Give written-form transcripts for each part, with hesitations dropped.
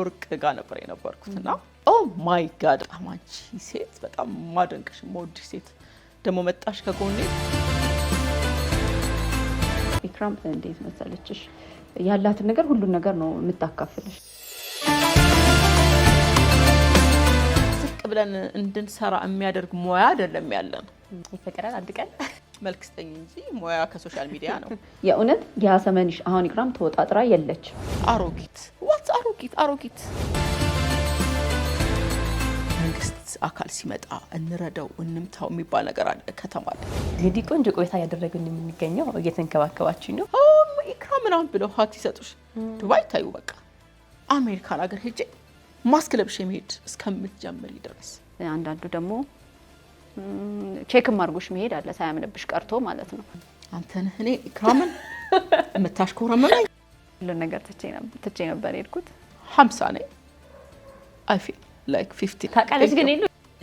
ወርቅ ጋር ነበር የነበርኩትና ኦ ማይ ጋድ አማንቺ ሴት በጣም ማደንቅሽ ሞድ ሴት ደሞ መጣሽ ከጎኔ ኢክራም እንዴት መሰለችሽ ያላት ነገር ሁሉ ነገር ነው የምታካፍልሽ ዝቅ ብለን እንድንሰራ የሚያደርግ ሙያ አይደለም ያለን ይፈቀራል አንድ ቀን መልክስተኝ እንጂ ሙያ ከሶሻል ሚዲያ ነው የእውነት ያሰመንሽ አሁን ኢክራም ተወጣጥራ የለች አሮጊት ዋት አሮጊት መንግስት አካል ሲመጣ እንረዳው እንምታው የሚባል ነገር አለ ከተማ ላይ እንግዲህ ቆንጆ ቆይታ ያደረግን የምንገኘው እየተንከባከባችሁ ነው ኢክራም ምናምን ብለው ሀት ይሰጡሽ ዱባይ ታዩ በቃ አሜሪካን ሀገር ሄጄ ማስክ ለብሼ መሄድ እስከምትጀምሪ ድረስ አንዳንዱ ደግሞ ቼክም አድርጎሽ መሄድ አለ ሳያምንብሽ ቀርቶ ማለት ነው አንተን እኔ ኢክራምን የምታሽኮረመመኝ ሁሉ ነገር ትቼ ነበር የሄድኩት 50 ነኝ አይ ፊል ላይክ 50 ታውቃለች ግን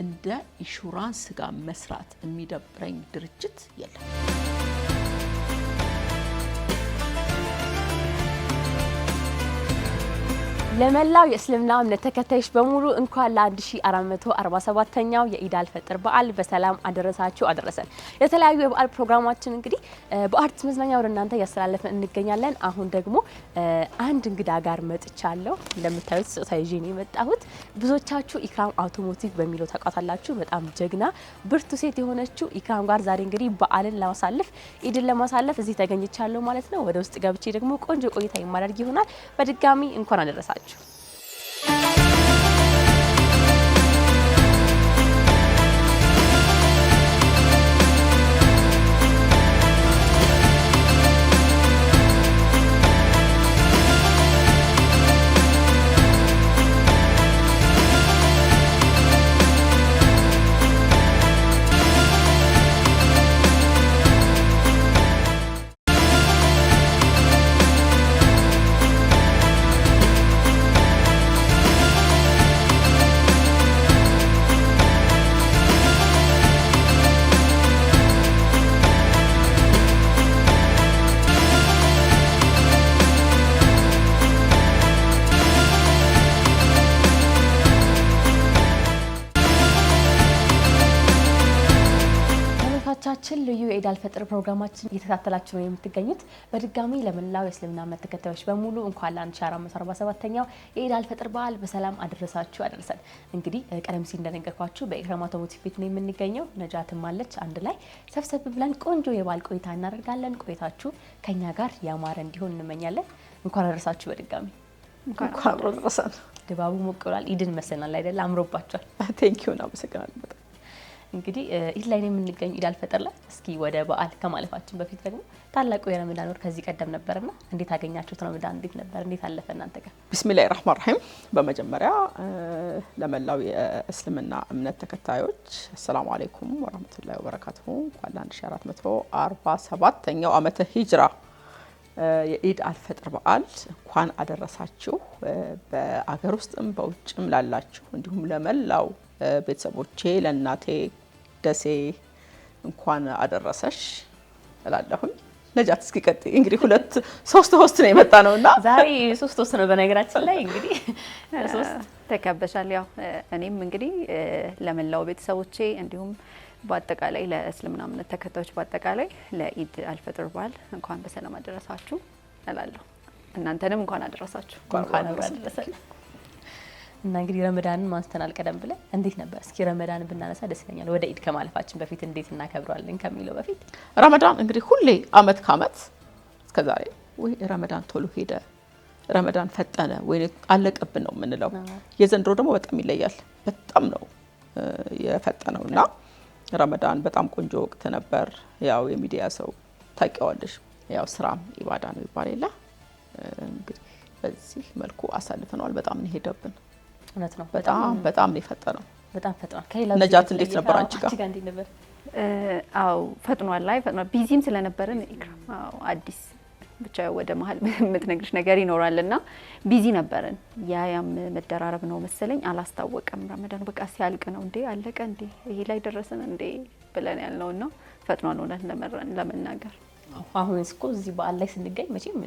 እንደ ኢንሹራንስ ጋር መስራት የሚደብረኝ ድርጅት የለም ለመላው የእስልምና እምነት ተከታዮች በሙሉ እንኳን ለ1447ኛው የኢድ አልፈጥር በዓል በሰላም አደረሳችሁ አደረሰን። የተለያዩ የበዓል ፕሮግራማችን እንግዲህ በአርትስ መዝናኛ ወደ እናንተ ያስተላለፈን እንገኛለን። አሁን ደግሞ አንድ እንግዳ ጋር መጥቻለሁ። እንደምታዩት ስጦታ ይዤ ነው የመጣሁት። ብዙዎቻችሁ ኢክራም አውቶሞቲቭ በሚለው ታውቃታላችሁ። በጣም ጀግና ብርቱ ሴት የሆነችው ኢክራም ጋር ዛሬ እንግዲህ በዓልን ለማሳለፍ ኢድን ለማሳለፍ እዚህ ተገኝቻለሁ ማለት ነው። ወደ ውስጥ ገብቼ ደግሞ ቆንጆ ቆይታ የማደርግ ይሆናል። በድጋሚ እንኳን አደረሳችሁ። ልዩ የኢድ አልፈጥር ፕሮግራማችን እየተከታተላችሁ ነው የምትገኙት። በድጋሚ ለመላው የእስልምና እምነት ተከታዮች በሙሉ እንኳን ለ1447ኛው የኢድ አልፈጥር በዓል በሰላም አደረሳችሁ አደረሰን። እንግዲህ ቀደም ሲል እንደነገርኳችሁ በኢክራም አውቶሞቲቭ ቤት ነው የምንገኘው። ነጃትም አለች። አንድ ላይ ሰብሰብ ብለን ቆንጆ የበዓል ቆይታ እናደርጋለን። ቆይታችሁ ከኛ ጋር ያማረ እንዲሆን እንመኛለን። እንኳን አደረሳችሁ በድጋሚ እንኳን አደረሰን። ድባቡ ሞቅ ብሏል። ኢድን መሰናል አይደል? አምሮባችኋል። ቴንክ ዩ አመሰግናለሁ በጣም እንግዲህ ኢድ ላይ ነው የምንገኘው ኢድ አልፈጥር ላይ። እስኪ ወደ በዓል ከማለፋችን በፊት ደግሞ ታላቁ የረመዳን ወር ከዚህ ቀደም ነበርና እንዴት አገኛችሁት? ረመዳን እንዴት ነበር? እንዴት አለፈ እናንተ ጋር? ቢስሚላሂ ረህማን ረሂም። በመጀመሪያ ለመላው የእስልምና እምነት ተከታዮች አሰላሙ አለይኩም ወራህመቱላሂ ወበረካቱሁ። እንኳን ለ1447ኛው ዓመተ ሂጅራ የኢድ አልፈጥር በዓል እንኳን አደረሳችሁ። በአገር ውስጥም በውጭም ላላችሁ እንዲሁም ለመላው ቤተሰቦቼ ለእናቴ ደሴ እንኳን አደረሰሽ እላለሁኝ። ነጃት እስኪ ቀጥይ። እንግዲህ 3 ሆስት ነው የመጣ ነውና ዛሬ 3 ሆስት ነው በነገራችን ላይ እንግዲህ 3 ተከበሻል። ያው እኔም እንግዲህ ለመላው ቤተሰቦቼ እንዲሁም በአጠቃላይ ለእስልምና እምነት ተከታዮች በአጠቃላይ ለኢድ አልፈጥር በዓል እንኳን በሰላም አደረሳችሁ እላለሁ። እናንተንም እንኳን አደረሳችሁ። እንኳን አደረሰን። እና እንግዲህ ረመዳንን ማንስተናል ቀደም ብለን እንዴት ነበር? እስኪ ረመዳንን ብናነሳ ደስ ይለኛል። ወደ ኢድ ከማለፋችን በፊት እንዴት እናከብረዋለን ከሚለው በፊት ረመዳን እንግዲህ ሁሌ አመት ከአመት እስከዛሬ ወይ ረመዳን ቶሎ ሄደ፣ ረመዳን ፈጠነ ወይ አለቀብን ነው የምንለው። የዘንድሮ ደግሞ በጣም ይለያል። በጣም ነው የፈጠነውና ረመዳን በጣም ቆንጆ ወቅት ነበር። ያው የሚዲያ ሰው ታውቂዋለሽ፣ ያው ስራም ኢባዳ ነው ይባል የለ። እንግዲህ በዚህ መልኩ አሳልፈናል። በጣም ነው ሄደብን። እውነት ነው። በጣም ነው የፈጠነው። በጣም ፈጥኗል። ነጃት እንዴት ነበር አንቺ ጋር? እንዴት ነበር? አው ፈጥኗል። ላይ ፈጥኗል። ቢዚም ስለነበረን ኢክራም አዲስ ብቻ ወደ መሀል የምትነግርሽ ነገር ይኖራልና ቢዚ ነበረን። ያም መደራረብ ነው መሰለኝ አላስታወቀም። ረመዳን በቃ ሲያልቅ ነው እንዴ አለቀ እንዴ ይሄ ላይ ደረሰን እንዴ ብለን ያልነውና ፈጥኗል ነው ለመናገር። አሁን እስኮ እዚህ በዓል ላይ ስንገኝ መቼም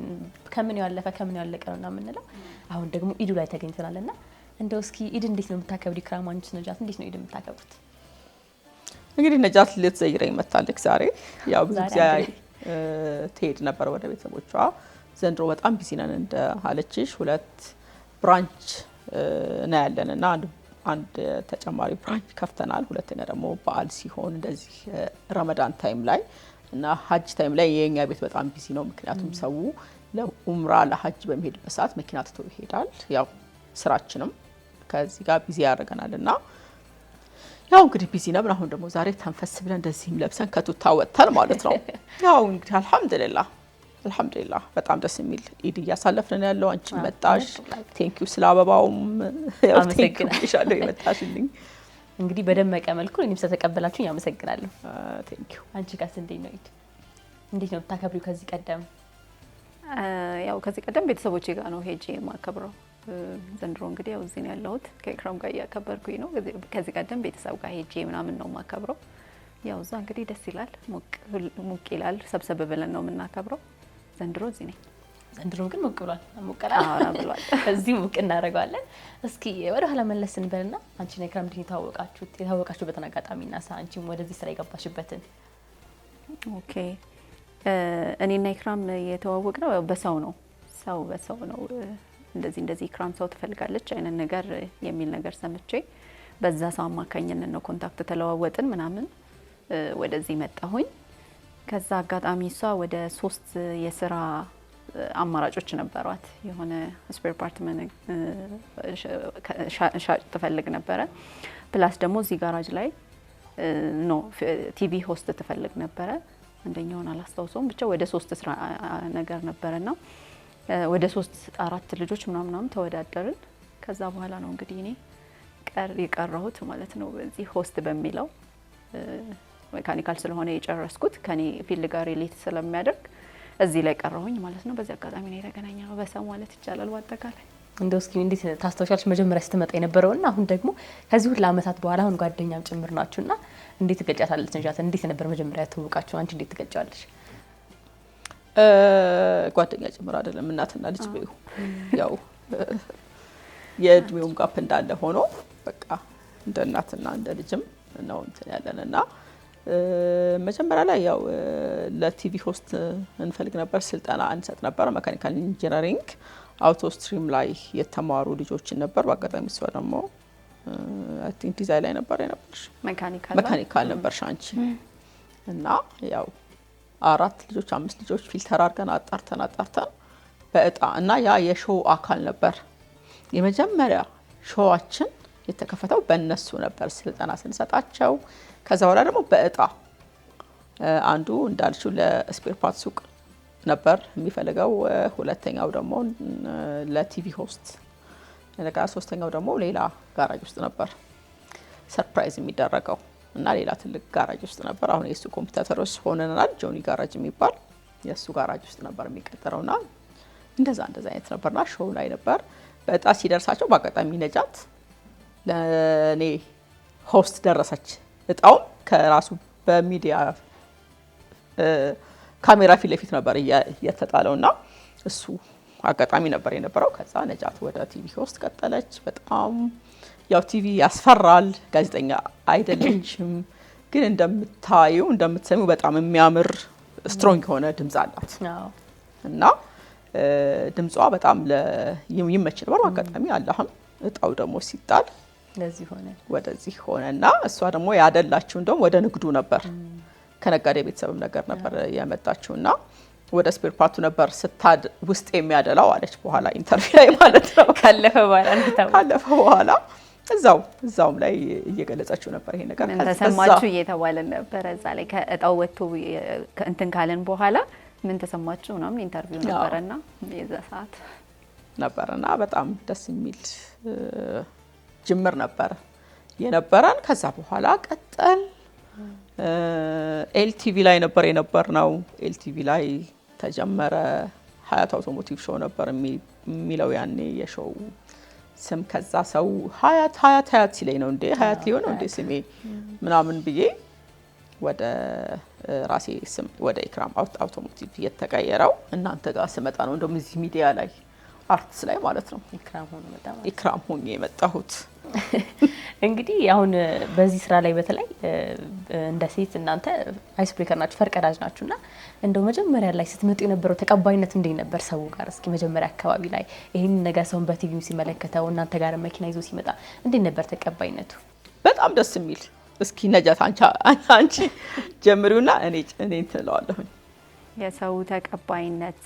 ከምን ያለፈ ከምን ያለቀ ነውና የምንለው አሁን ደግሞ ኢዱ ላይ ተገኝተናልና እንደው እስኪ ኢድ እንዴት ነው የምታከብሪ? ኢክራም አንቺ ነጃት እንዴት ነው ኢድ የምታከብሩት? እንግዲህ ነጃት ልትዘይረኝ መታለች ዛሬ። ያው ብዙ ጊዜ ትሄድ ነበር ወደ ቤተሰቦቿ። ዘንድሮ በጣም ቢዚ ነን እንደ አለችሽ 2 ብራንች ነው ያለንና አንድ ተጨማሪ ብራንች ከፍተናል። ሁለተኛ ደግሞ በዓል ሲሆን እንደዚህ ረመዳን ታይም ላይ እና ሀጅ ታይም ላይ የኛ ቤት በጣም ቢዚ ነው። ምክንያቱም ሰው ለኡምራ ለሀጅ በሚሄድበት ሰዓት መኪና ትቶ ይሄዳል። ያው ስራችንም ከዚህ ጋር ቢዚ ያደርገናልና ያው እንግዲህ ቢዚ ነን። አሁን ደግሞ ዛሬ ተንፈስ ብለን እንደዚህም ለብሰን ከቱታ ወጥተን ማለት ነው። ያው እንግዲህ አልሐምዱሊላህ በጣም ደስ የሚል ኢድ እያሳለፍን ያለው። አንቺ መጣሽ፣ ቴንኪዩ ስለ አበባውም ያው ቴንኪዩ ይሻለው የመጣሽልኝ። እንግዲህ በደመቀ መልኩ እኔም ስለተቀበላችሁኝ አመሰግናለሁ። ቴንኪዩ። አንቺ ጋርስ እንዴት ነው ኢድ? እንዴት ነው የምታከብሪው? ከዚህ ቀደም ያው ከዚህ ቀደም ቤተሰቦቼ ጋር ነው ሄጄ የማከብረው። ዘንድሮ እንግዲህ ያው እዚህ ነው ያለሁት ከኢክራም ጋር እያከበርኩኝ ነው። ከዚህ ቀደም ቤተሰብ ጋር ሄጄ ምናምን ነው የማከብረው። ያው እዛ እንግዲህ ደስ ይላል፣ ሙቅ ይላል። ሰብሰብ ብለን ነው የምናከብረው። ዘንድሮ እዚህ ነኝ። ዘንድሮ ግን ሙቅ ብሏል። ብሏል። እዚህ ሙቅ እናደርገዋለን። እስኪ ወደ ኋላ መለስ እንበልና አንቺና ኢክራም እንዴት የታወቃችሁበትን አጋጣሚና አንቺም ወደዚህ ስራ የገባሽበትን። ኦኬ እኔና ኢክራም የተዋወቅነው ያው በሰው ነው። ሰው በሰው ነው እንደዚህ ኢክራም ሰው ትፈልጋለች አይነት ነገር የሚል ነገር ሰምቼ በዛ ሰው አማካኝነት ነው ኮንታክት ተለዋወጥን ምናምን ወደዚህ መጣሁኝ። ከዛ አጋጣሚ እሷ ወደ 3 የስራ አማራጮች ነበሯት። የሆነ ስፔር ፓርት ሻጭ ትፈልግ ነበረ። ፕላስ ደግሞ እዚህ ጋራጅ ላይ ቲቪ ሆስት ትፈልግ ነበረ። አንደኛውን አላስታውሰውም፣ ብቻ ወደ 3 ስራ ነገር ነበረና ወደ 3-4 ልጆች ምናምን ተወዳደርን። ከዛ በኋላ ነው እንግዲህ እኔ የቀረሁት ማለት ነው። በዚህ ሆስት በሚለው ሜካኒካል ስለሆነ የጨረስኩት ከኔ ፊልድ ጋር ሪሌት ስለሚያደርግ እዚህ ላይ ቀረሁኝ ማለት ነው። በዚህ አጋጣሚ ነው የተገናኘነው በሰው ማለት ይቻላል። በአጠቃላይ እንደው እስኪ እንዴት ታስታውሻለሽ መጀመሪያ ስትመጣ የነበረውና አሁን ደግሞ ከዚህ ሁሉ አመታት በኋላ አሁን ጓደኛም ጭምር ናችሁና እንዴት ትገልጫታለች ነጃት? እንዴት ነበር መጀመሪያ ተዋወቃችሁ? አንቺ እንዴት ትገልጫለሽ? ጓደኛ ጭምር አይደለም እናትና ልጅ በይሁ ያው የእድሜውም ጋፕ እንዳለ ሆኖ በቃ እንደ እናትና እንደ ልጅም ነው እንትን ያለንና መጀመሪያ ላይ ያው ለቲቪ ሆስት እንፈልግ ነበር፣ ስልጠና እንሰጥ ነበር። ሜካኒካል ኢንጂነሪንግ አውቶ ስትሪም ላይ የተማሩ ልጆችን ነበር። በአጋጣሚ እሷ ደግሞ አይ ቲንክ ዲዛይን ላይ ነበር የነበርሽ፣ ሜካኒካል ነበር ሻንቺ እና ያው 4 ልጆች 5 ልጆች ፊልተር አድርገን አጣርተን በእጣ እና ያ የሾው አካል ነበር። የመጀመሪያ ሾዋችን የተከፈተው በእነሱ ነበር ስልጠና ስንሰጣቸው። ከዛ በኋላ ደግሞ በእጣ አንዱ እንዳልሽው ለስፔር ፓርት ሱቅ ነበር የሚፈልገው፣ ሁለተኛው ደግሞ ለቲቪ ሆስት፣ እንደገና ሶስተኛው ደግሞ ሌላ ጋራጅ ውስጥ ነበር ሰርፕራይዝ የሚደረገው እና ሌላ ትልቅ ጋራጅ ውስጥ ነበር። አሁን የሱ ኮምፒውተሮች ሆነናል። ጆኒ ጋራጅ የሚባል የሱ ጋራጅ ውስጥ ነበር የሚቀጠረውና እንደዛ አይነት ነበርና ሾው ላይ ነበር። በእጣ ሲደርሳቸው በአጋጣሚ ነጃት ለኔ ሆስት ደረሰች። እጣውም ከራሱ በሚዲያ ካሜራ ፊት ለፊት ነበር እየተጣለውና እሱ አጋጣሚ ነበር የነበረው። ከዛ ነጃት ወደ ቲቪ ሆስት ቀጠለች። በጣም ያው ቲቪ ያስፈራል። ጋዜጠኛ አይደለችም፣ ግን እንደምትሰሚው በጣም የሚያምር ስትሮንግ የሆነ ድምጽ አላት እና ድምጿ በጣም ይመች ነበር። አጋጣሚ አላህም እጣው ደግሞ ሲጣል ወደዚህ ሆነና እሷ ደግሞ ያደላችሁ እንደውም ወደ ንግዱ ነበር፣ ከነጋዴ ቤተሰብም ነገር ነበር ያመጣችውና ወደ ስፔር ፓርቱ ነበር ውስጥ የሚያደላው አለች። በኋላ ኢንተርቪው ላይ ማለት ነው ካለፈ በኋላ እዛውም ላይ እየገለጸችው ነበር ይሄ ነገር። ምን ተሰማችሁ እየተባለ ነበር እዛ ላይ ከእጣው ወጥቶ እንትን ካለን በኋላ ምን ተሰማችሁ ምናምን ኢንተርቪው ነበርና የዛ ሰዓት ነበርና በጣም ደስ የሚል ጅምር ነበር የነበረን። ከዛ በኋላ ቀጠል ኤልቲቪ ላይ ነበር የነበርነው። ኤልቲቪ ላይ ተጀመረ። ሀያት አውቶሞቲቭ ሾው ነበር የሚለው ያኔ የሾው ስም። ከዛ ሰው ሀያት ሲለኝ ነው እንዴ ሀያት ሊሆን ነው እንዴ ስሜ ምናምን ብዬ ወደ ራሴ ስም ወደ ኢክራም አውቶሞቲቭ የተቀየረው እናንተ ጋር ስመጣ ነው። እንደውም እዚህ ሚዲያ ላይ አርትስ ላይ ማለት ነው ኢክራም ሆኜ የመጣሁት። እንግዲህ አሁን በዚህ ስራ ላይ በተለይ እንደ ሴት እናንተ አይስ ብሬከር ናችሁ፣ ፈርቀዳጅ ናችሁና እንደው መጀመሪያ ላይ ስትመጡ የነበረው ተቀባይነት እንዴት ነበር ሰው ጋር? እስኪ መጀመሪያ አካባቢ ላይ ይሄን ነገር ሰውን በቲቪም ሲመለከተው እናንተ ጋር መኪና ይዞ ሲመጣ እንዴት ነበር ተቀባይነቱ? በጣም ደስ የሚል። እስኪ ነጃት አንቺ ጀምሪውና እኔ እንትለዋለሁ። የሰው ተቀባይነት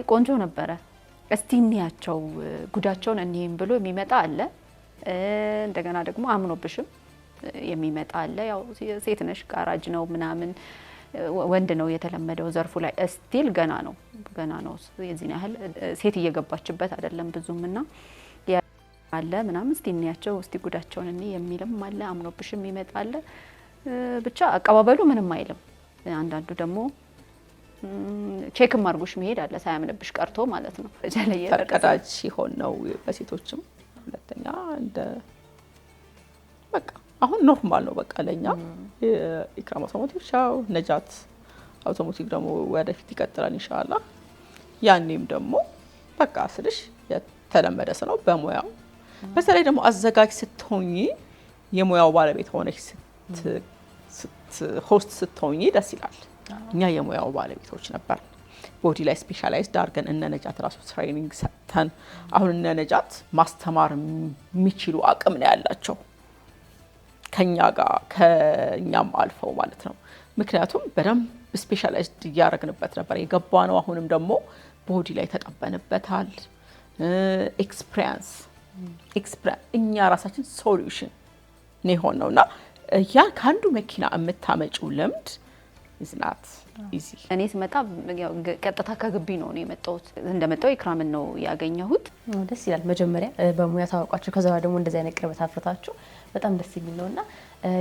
ቆንጆ ነበረ። እስቲ እንያቸው ጉዳቸውን እኒህም ብሎ የሚመጣ አለ። እንደገና ደግሞ አምኖብሽም የሚመጣ አለ። ያው ሴት ነሽ፣ ጋራጅ ነው ምናምን፣ ወንድ ነው የተለመደው ዘርፉ ላይ እስቲል ገና ነው የዚህን ያህል ሴት እየገባችበት አይደለም ብዙም እና አለ ምናምን። እስቲ እንያቸው እስቲ ጉዳቸውን የሚልም አለ። አምኖብሽም ይመጣል። ብቻ አቀባበሉ ምንም አይልም። አንዳንዱ ደግሞ ቼክም አድርጎሽ መሄድ አለ ሳያምንብሽ ቀርቶ ማለት ነው። ፈርቀዳጅ ሲሆን ነው በሴቶችም። ሁለተኛ እንደ በቃ አሁን ኖርማል ነው በቃ ለኛ ኢክራም አውቶሞቲቭ ሻው ነጃት አውቶሞቲቭ ደግሞ ወደፊት ይቀጥላል ኢንሻአላህ። ያኔም ደግሞ በቃ ስልሽ የተለመደ ነው በሙያው። በተለይ ደግሞ አዘጋጅ ስትሆኚ የሙያው ባለቤት ሆነሽ ሆስት ስትሆኚ ደስ ይላል። እኛ የሙያው ባለቤቶች ነበር። ቦዲ ላይ ስፔሻላይዝድ አድርገን እነ ነጃት ራሱ ትሬኒንግ ሰጥተን አሁን እነ ነጃት ማስተማር የሚችሉ አቅም ነው ያላቸው ከኛ ጋር ከኛም አልፈው ማለት ነው። ምክንያቱም በደንብ ስፔሻላይዝድ እያደረግንበት ነበር የገባ ነው። አሁንም ደግሞ ቦዲ ላይ ተጠበንበታል። ኤክስፒሪየንስ እኛ ራሳችን ሶሉሽን ነው የሆነውና ያ ከአንዱ መኪና የምታመጪው ልምድ ይዝናት ኢዚ። እኔ ስመጣ ቀጥታ ከግቢ ነው የመጣሁት። እንደመጣሁ ኢክራምን ነው ያገኘሁት። ደስ ይላል። መጀመሪያ በሙያ ታወቋችሁ፣ ከዛ ደግሞ እንደዚህ አይነት ቅርበት አፍርታችሁ በጣም ደስ የሚል ነውና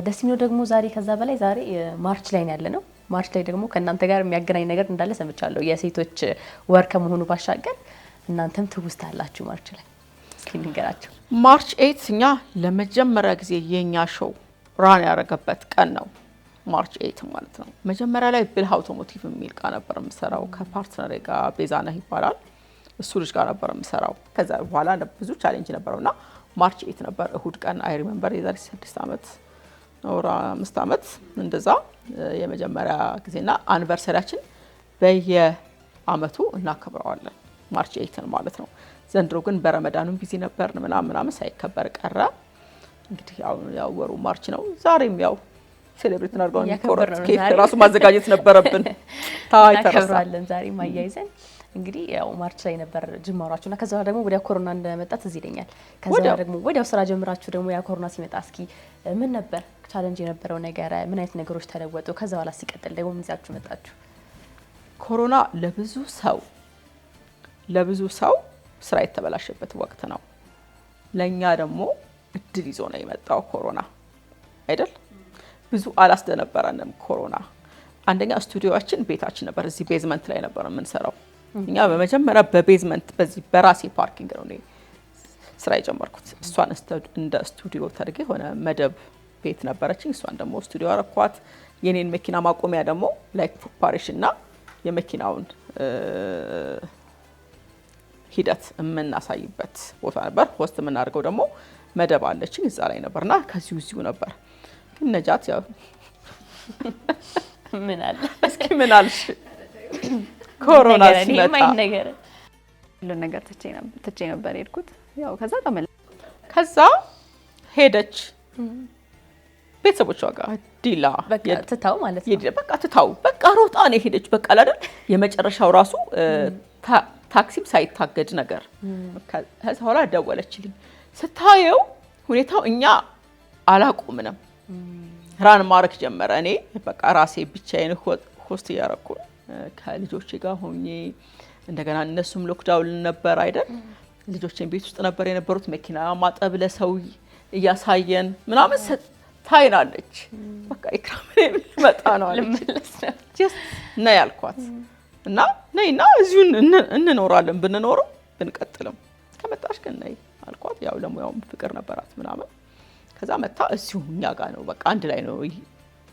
ደስ የሚለው ደግሞ ዛሬ ከዛ በላይ ዛሬ ማርች ላይ ነው ያለነው። ማርች ላይ ደግሞ ከእናንተ ጋር የሚያገናኝ ነገር እንዳለ ሰምቻለሁ። የሴቶች ወር ከመሆኑ ባሻገር እናንተም ትውስታ አላችሁ ማርች ላይ። እስኪ ንገራችሁ። ማርች 8 እኛ ለመጀመሪያ ጊዜ የኛ ሾው ራን ያደረገበት ቀን ነው። ማርች 8 ማለት ነው። መጀመሪያ ላይ ብልህ አውቶሞቲቭ የሚል ጋር ነበር የምሰራው ከፓርትነሬ ጋር ቤዛነህ ይባላል። እሱ ልጅ ጋር ነበር የምሰራው። ከዛ በኋላ ብዙ ቻሌንጅ ነበረውና ማርች 8 ነበር እሁድ ቀን። አይ ሪሜምበር የዛሬ 6 ዓመት ነው 5 ዓመት እንደዛ የመጀመሪያ ጊዜና አኒቨርሰሪያችን በየአመቱ እናከብረዋለን ማርች 8 ማለት ነው። ዘንድሮ ግን በረመዳኑም ቢዚ ነበር ምናምን ሳይከበር ቀረ። እንግዲህ ያው ወሩ ማርች ነው። ዛሬም ያው ሴሌብሬት እናድርገው የሚቆረጥ ኬክ ራሱ ማዘጋጀት ነበረብን። ታይተራለን ዛሬ ማያይዘን እንግዲህ ያው ማርች ላይ ነበር ጅማሯችሁና ከዛ ደግሞ ወዲያ ኮሮና እንደመጣ ትዝ ይለኛል። ከዛ ደግሞ ወዲያው ስራ ጀምራችሁ ደግሞ ያ ኮሮና ሲመጣ እስኪ ምን ነበር ቻሌንጅ የነበረው ነገር? ምን አይነት ነገሮች ተለወጡ? ከዛ በኋላ ሲቀጥል ደግሞ ምን ይዛችሁ መጣችሁ? ኮሮና ለብዙ ሰው ስራ የተበላሸበት ወቅት ነው። ለኛ ደግሞ እድል ይዞ ነው የመጣው ኮሮና አይደል? ብዙ አላስደነበረንም ኮሮና። አንደኛ ስቱዲዮአችን ቤታችን ነበር፣ እዚህ ቤዝመንት ላይ ነበር የምንሰራው። እኛ በመጀመሪያ በቤዝመንት በዚህ በራሴ ፓርኪንግ ነው ስራ የጀመርኩት። እሷን እንደ ስቱዲዮ ተደርጌ ሆነ መደብ ቤት ነበረችኝ፣ እሷን ደግሞ ስቱዲዮ አረኳት። የኔን መኪና ማቆሚያ ደግሞ ላይክ ፕሪፓሬሽንና የመኪናውን ሂደት የምናሳይበት ቦታ ነበር። ሆስት የምናደርገው ደግሞ መደብ አለችኝ እዛ ላይ ነበርና ከዚሁ ነበር። ግን ነጃት ያው ምን አለ እስኪ ምን አልሽ? ኮሮና ሲመጣ ሁሉን ነገር ትቼ ነበር የሄድኩት። ያው ከዛ ሄደች ቤተሰቦቿ ጋር ዲላ በቃ ትታው ማለት ነው። በቃ ሮጣ ነው ሄደች። በቃ አይደል የመጨረሻው ራሱ ታክሲም ሳይታገድ ነገር። ከዛ ኋላ ደወለችልኝ። ስታየው ሁኔታው እኛ አላቆምንም፣ ራን ማረክ ጀመረ። እኔ በቃ ራሴ ብቻዬን ሆስት እያረኩ ከልጆቼ ጋር ሆኜ እንደገና እነሱም ሎክዳውን ነበር አይደል? ልጆቼን ቤት ውስጥ ነበር የነበሩት። መኪና ማጠብ ለሰው እያሳየን ምናምን ታይናለች። በቃ ኢክራም መጣ ነው አለች። ነይ ያልኳት እና ነይና እዚሁ እንኖራለን፣ ብንኖርም ብንቀጥልም ከመጣሽ ግን ነይ አልኳት። ያው ለሙያውም ፍቅር ነበራት ምናምን። ከዛ መጣ እዚሁ እኛ ጋር ነው በቃ አንድ ላይ ነው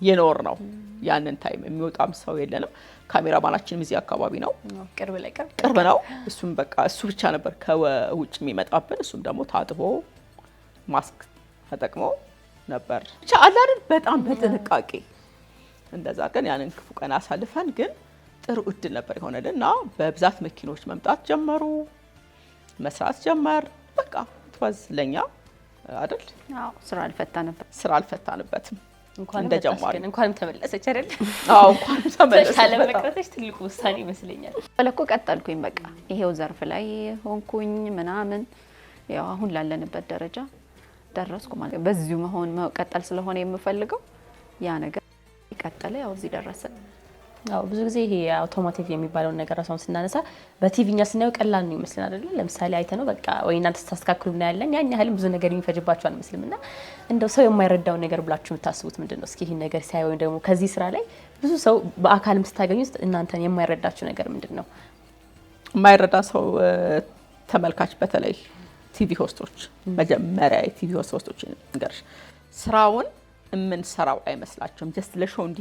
የኖር ነው ያንን ታይም የሚወጣም ሰው የለንም። ካሜራማናችንም እዚህ አካባቢ ነው፣ ቅርብ ነው። እሱም በቃ እሱ ብቻ ነበር ከውጭ የሚመጣብን። እሱም ደግሞ ታጥቦ ማስክ ተጠቅሞ ነበር። ብቻ አላልን በጣም በጥንቃቄ እንደዛ ቀን ያንን ክፉ ቀን አሳልፈን፣ ግን ጥሩ እድል ነበር የሆነልን እና በብዛት መኪኖች መምጣት ጀመሩ፣ መስራት ጀመር። በቃ ትዋዝ ለኛ አይደል? አዎ ስራ አልፈታንበትም። እንኳንም ተመለሰች አይደል? አዎ እንኳንም ተመለሰች። ለመቅረትሽ ትልቁ ውሳኔ ይመስለኛል። በለኮ ቀጠልኩኝ። በቃ ይሄው ዘርፍ ላይ ሆንኩኝ ምናምን ያው አሁን ላለንበት ደረጃ ደረስኩ ማለት ነው። በዚሁ መቀጠል ስለሆነ የምፈልገው ያ ነገር ይቀጥላል። ያው እዚህ ደረሰ። አዎ ብዙ ጊዜ ይሄ አውቶማቲክ የሚባለውን ነገር አሁን ስናነሳ በቲቪኛ ስናየው ቀላል ነው ይመስላል አይደል? ለምሳሌ አይተነው በቃ ወይ እናንተ ተስተካክሉ እና ያለን ያን ያህልም ብዙ ነገር የሚፈጅባችሁ አልመስልምና እንደው ሰው የማይረዳው ነገር ብላችሁ የምታስቡት ምንድነው? እስኪ ይሄን ነገር ሳይሆን ወይ ደግሞ ከዚህ ስራ ላይ ብዙ ሰው በአካልም ስታገኙት እናንተን የማይረዳችሁ ነገር ምንድነው? የማይረዳ ሰው ተመልካች በተለይ ቲቪ ሆስቶች መጀመሪያ የቲቪ ሆስቶች እንገርሽ ስራውን የምንሰራው አይመስላቸውም። ጀስት ለሾው እንዲ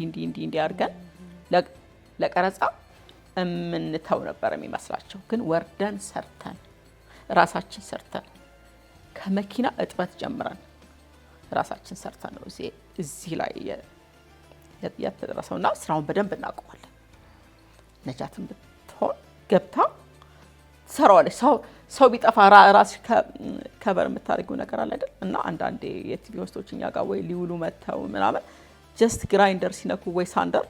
አድርገን ለቀረጻ የምንተው ነበር የሚመስላቸው። ግን ወርደን ሰርተን ራሳችን ሰርተን ከመኪና እጥበት ጀምረን ራሳችን ሰርተን ነው እዚህ ላይ የተደረሰውና ስራውን በደንብ እናውቀዋለን። ነጃትን ብትሆን ገብታ ትሰራዋለች። ሰው ቢጠፋ ራስሽ ከበር የምታደርጊው ነገር አለ አይደል? እና አንዳንዴ የቲቪ ሆስቶች እኛ ጋር ወይ ሊውሉ መተው ምናምን ጀስት ግራይንደር ሲነኩ ወይ ሳንደር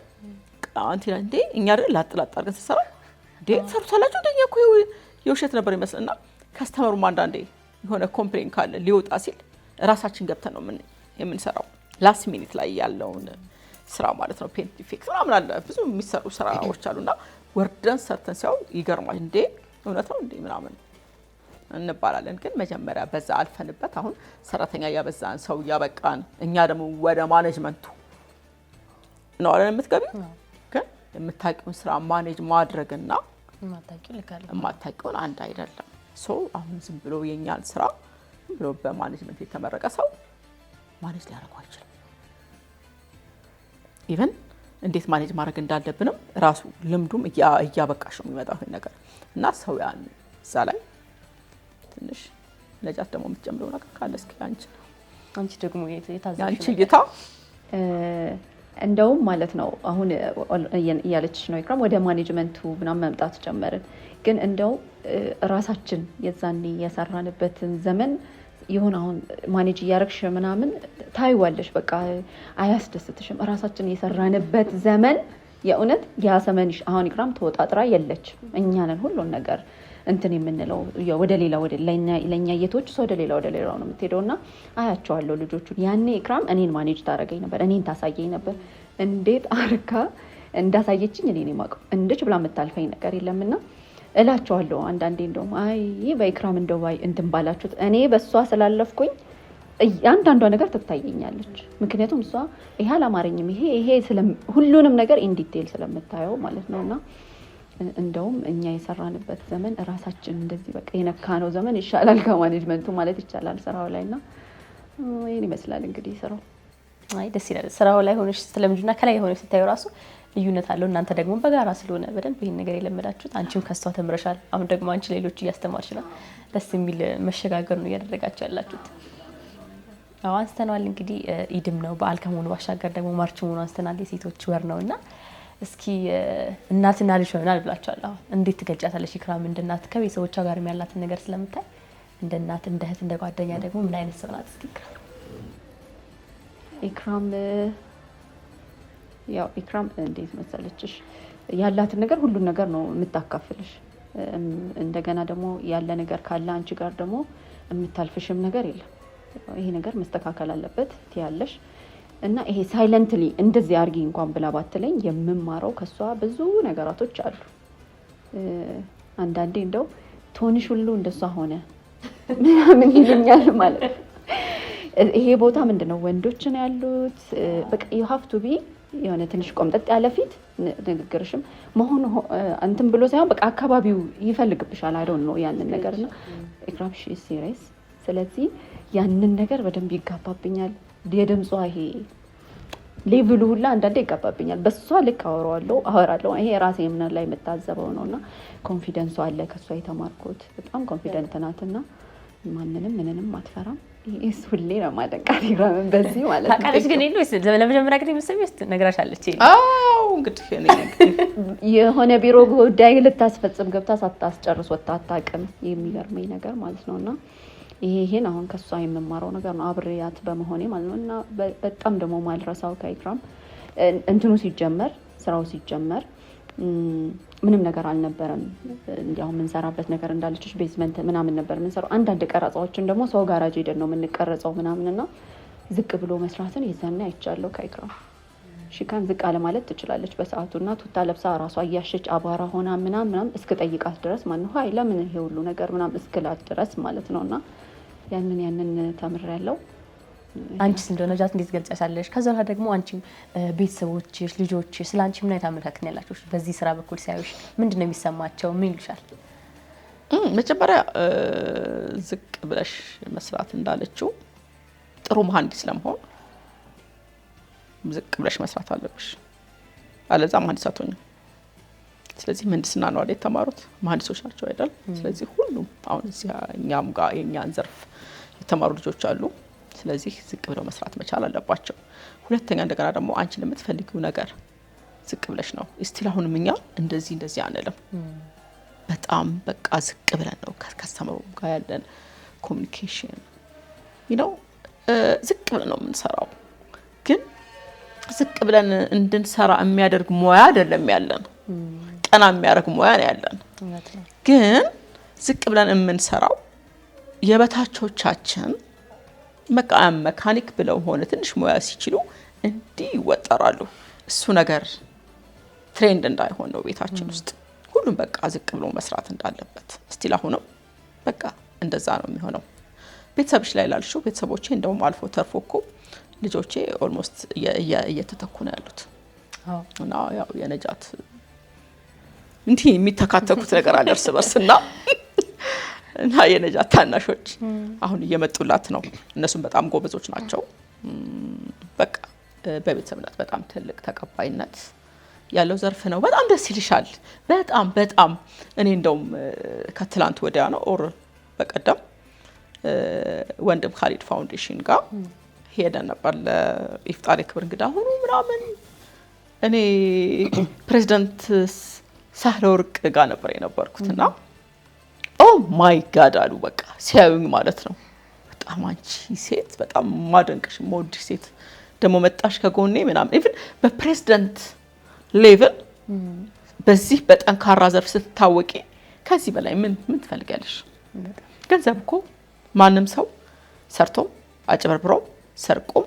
አንቲና እንዴ እኛ አይደል ላጥላጥ አድርገን ተሰራ እንዴ ሰርቷላችሁ እንደኛ እኮ የውሸት ነበር ይመስልና ከስተመሩም አንዳንዴ የሆነ ኮምፕሌን ካለ ሊወጣ ሲል ራሳችን ገብተን ነው የምንሰራው። ላስት ሚኒት ላይ ያለውን ስራ ማለት ነው። ፔንት ኢፌክት ምናምን አለ ብዙ የሚሰሩ ስራዎች አሉና ወርደን ሰርተን ሲያው ይገርማል። እንዴ እውነት ነው እንዴ ምናምን እንባላለን። ግን መጀመሪያ በዛ አልፈንበት አሁን ሰራተኛ ያበዛን ሰው ያበቃን እኛ ደግሞ ወደ ማኔጅመንቱ ነው አይደል የምትገቢው። ግን የምታውቂውን ስራ ማኔጅ ማድረግና የማታውቂውን አንድ አይደለም። ሶ አሁን ዝም ብሎ የኛን ስራ ብሎ በማኔጅመንት የተመረቀ ሰው ማኔጅ ሊያደርገው አይችልም። ኢቨን እንዴት ማኔጅ ማድረግ እንዳለብንም ራሱ ልምዱም እያበቃሽ ነው የሚመጣው ይሄን ነገር እና ሰው ያን እዛ ላይ ትንሽ ነጃት ደግሞ የምትጀምረው ነገር ካለ እስኪ አንቺ ደግሞ የታዘብሽ እይታ እንደውም ማለት ነው አሁን እያለችሽ ነው ኢክራም ወደ ማኔጅመንቱ ምናምን መምጣት ጀመርን። ግን እንደው ራሳችን የዛኔ የሰራንበትን ዘመን ይሁን አሁን ማኔጅ እያረግሽ ምናምን ታይዋለሽ፣ በቃ አያስደስትሽም። ራሳችን የሰራንበት ዘመን የእውነት ያ ዘመንሽ አሁን ኢክራም ተወጣጥራ የለች። እኛ ነን ሁሉን ነገር እንትን የምንለው ወደ ሌላ ለኛ የቶች ወደ ሌላ ነው የምትሄደውና አያቸዋለሁ ልጆቹን። ያኔ ኢክራም እኔን ማኔጅ ታረገኝ ነበር፣ እኔን ታሳየኝ ነበር። እንዴት አርካ እንዳሳየችኝ እኔ ነኝ የማውቀው። እንድች ብላ የምታልፈኝ ነገር የለምና እላቸዋለሁ አንዳንዴ እንደውም አይ በኢክራም እንደው እንትን ባላችሁት እኔ በሷ ስላለፍኩኝ አንዳንዷ ነገር ትታየኛለች። ምክንያቱም እሷ ይሄ አላማረኝም ይሄ ሁሉንም ነገር ኢን ዲቴል ስለምታየው ማለት ነውና እንደውም እኛ የሰራንበት ዘመን ራሳችን እንደዚህ በቃ የነካነው ዘመን ይሻላል ከማኔጅመንቱ ማለት ይቻላል ስራው ላይና ይሄን ይመስላል እንግዲህ ስራው። አይ ደስ ይላል። ስራው ላይ ሆነሽ ስለምንድነው ከላይ ሆነሽ ስታዩ ራሱ ልዩነት አለው። እናንተ ደግሞ በጋራ ስለሆነ በደንብ ይሄን ነገር የለመዳችሁት። አንቺም ከሷ ተምረሻል፣ አሁን ደግሞ አንቺ ሌሎች እያስተማርሽ ነው። ደስ የሚል መሸጋገር ነው እያደረጋችሁ ያላችሁት። አዎ አንስተናል እንግዲህ ኢድም ነው በዓል ከመሆኑ ባሻገር ደግሞ ማርች መሆኑ አንስተናል። የሴቶች ወር ነውና እስኪ እናትና ልጅ ሆናል ብላችኋል። አሁን እንዴት ትገልጫታለሽ ኢክራም? እንደ እናት ከቤተሰቦቿ ጋር ያላትን ነገር ስለምታይ እንደ እናት እንደ እህት እንደ ጓደኛ ደግሞ ምን አይነት ሰው ናት? እስኪ ኢክራም ያው ኢክራም እንዴት መሰለችሽ ያላትን ነገር ሁሉን ነገር ነው የምታካፍልሽ። እንደገና ደግሞ ያለ ነገር ካለ አንቺ ጋር ደግሞ የምታልፍሽም ነገር የለም። ይሄ ነገር መስተካከል አለበት ትያለሽ እና ይሄ ሳይለንትሊ እንደዚህ አርጊ እንኳን ብላ ባትለኝ የምማረው ከሷ ብዙ ነገራቶች አሉ። አንዳንዴ እንደው ቶንሽ ሁሉ እንደሷ ሆነ ምን ይሉኛል ማለት ይሄ ቦታ ምንድነው ወንዶች ነው ያሉት። በቃ you have to be የሆነ ትንሽ ቆምጠጥ ያለ ፊት ንግግርሽም መሆን እንትን ብሎ ሳይሆን በቃ አካባቢው ይፈልግብሻል። አይ ዶንት ኖ ያንን ነገርና ኢክራም ሺ ሲሪየስ። ስለዚህ ያንን ነገር በደንብ ይጋባብኛል። የድምጿ ይሄ ሌቭሉ ሁላ አንዳንዴ ይገባብኛል። በሷ ልክ አወራለሁ። ይሄ ራሴ እምነት ላይ የምታዘበው ነውና ኮንፊደንሱ አለ ከሷ የተማርኩት። በጣም ኮንፊደንት ናትና ምንንም አትፈራም። ይሄስ ሁሌ ነው ማደንቃት ኢክራምን በዚህ ማለት ነው። ታውቃለች ግን ወይስ ለመጀመሪያ ጊዜ መሰለኝ ነግራሻለች? አዎ እንግዲህ እኔ የሆነ ቢሮ ጉዳይ ልታስፈጽም ገብታ ሳታስጨርስ ወጣ አታውቅም። የሚገርመኝ ነገር ማለት ነውና ይሄን አሁን ከሷ የምማረው ነገር ነው አብሬያት በመሆኔ ማለት ነው። እና በጣም ደግሞ ማልረሳው ከኢክራም እንትኑ ሲጀመር ስራው ሲጀመር ምንም ነገር አልነበረም። እንዲያው የምንሰራበት ነገር እንዳለችሽ ቤዝመንት ምናምን ነበር የምንሰራው። አንዳንድ ቀረጻዎችን ደግሞ ሰው ጋራጅ ሄደን ነው የምንቀረጸው ምናምንና ዝቅ ብሎ መስራትን የዛኔ አይቻለሁ ከኢክራም። ሽካን ዝቅ አለ ማለት ትችላለች በሰዓቱና ቱታ ለብሳ ራሷ እያሸች አቧራ ሆና ምናምን እስክጠይቃት ድረስ ማለት ነው። አይ ለምን ይሄ ሁሉ ነገር ምናምን እስክላት ድረስ ማለት ነውና ያንን ተምሬያለሁ። አንቺስ እንደው ነጃት እንዴት ገልጸሻለሽ? ከዛ ደግሞ አንቺም ቤተሰቦችሽ ልጆችሽ ስለ አንቺ ምን አይነት አመለካከት ነው ያላችሁ? በዚህ ስራ በኩል ሲያዩሽ ምንድነው የሚሰማቸው? ምን ይሉሻል? መጀመሪያ ዝቅ ብለሽ መስራት እንዳለችው ጥሩ መሀንዲስ ለመሆን ዝቅ ብለሽ መስራት አለብሽ። አለዛ መሀንዲስ አትሆኝም። ስለዚህ ምህንድስና ነው አይደል የተማሩት? መሀንዲሶች ናቸው አይደል? ስለዚህ ሁሉም አሁን እዚህ እኛም ጋር የኛን ዘርፍ የተማሩ ልጆች አሉ። ስለዚህ ዝቅ ብለው መስራት መቻል አለባቸው። ሁለተኛ እንደገና ደግሞ አንቺ ለምትፈልጊው ነገር ዝቅ ብለሽ ነው። እስቲል አሁንም እኛ እንደዚህ አንልም። በጣም በቃ ዝቅ ብለን ነው ከከስተመሩ ጋር ያለን ኮሚኒኬሽን ዝቅ ብለን ነው የምንሰራው። ግን ዝቅ ብለን እንድንሰራ የሚያደርግ ሙያ አይደለም ያለን፣ ቀና የሚያደርግ ሙያ ነው ያለን። ግን ዝቅ ብለን የምንሰራው የበታቾቻችን መካኒክ ብለው ሆነ ትንሽ ሙያ ሲችሉ እንዲህ ይወጠራሉ። እሱ ነገር ትሬንድ እንዳይሆን ነው ቤታችን ውስጥ ሁሉም በቃ ዝቅ ብሎ መስራት እንዳለበት። እስቲል አሁንም በቃ እንደዛ ነው የሚሆነው። ቤተሰብሽ ላይ ላልሽው ቤተሰቦቼ እንደውም አልፎ ተርፎ እኮ ልጆቼ ኦልሞስት እየተተኩ ነው ያሉት። እና ያው የነጃት እንዲህ የሚተካተኩት ነገር አለ እርስ በርስና እና የነጃት ታናሾች አሁን እየመጡላት ነው። እነሱም በጣም ጎበዞች ናቸው። በቃ በቤተሰብነት በጣም ትልቅ ተቀባይነት ያለው ዘርፍ ነው። በጣም ደስ ይልሻል። በጣም እኔ እንደውም ከትላንት ወዲያ ነው ኦር በቀደም ወንድም ካሊድ ፋውንዴሽን ጋር ሄደን ነበር ለኢፍጣር ክብር እንግዳ ሆኖ ምናምን። እኔ ፕሬዝዳንት ሳህለወርቅ ጋር ነበር የነበርኩትና ኦ ማይ ጋድ አሉ በቃ ሲያዩኝ ማለት ነው። በጣም አንቺ ሴት በጣም ማደንቅሽ ሞድ ሴት ደግሞ መጣሽ ከጎኔ ምናምን። ኢቭን በፕሬዝዳንት ሌቭል በዚህ በጠንካራ ዘርፍ ስትታወቂ ከዚህ በላይ ምን ትፈልጋለሽ? ገንዘብ እኮ ማንም ሰው ሰርቶም አጭበርብሮም ሰርቆም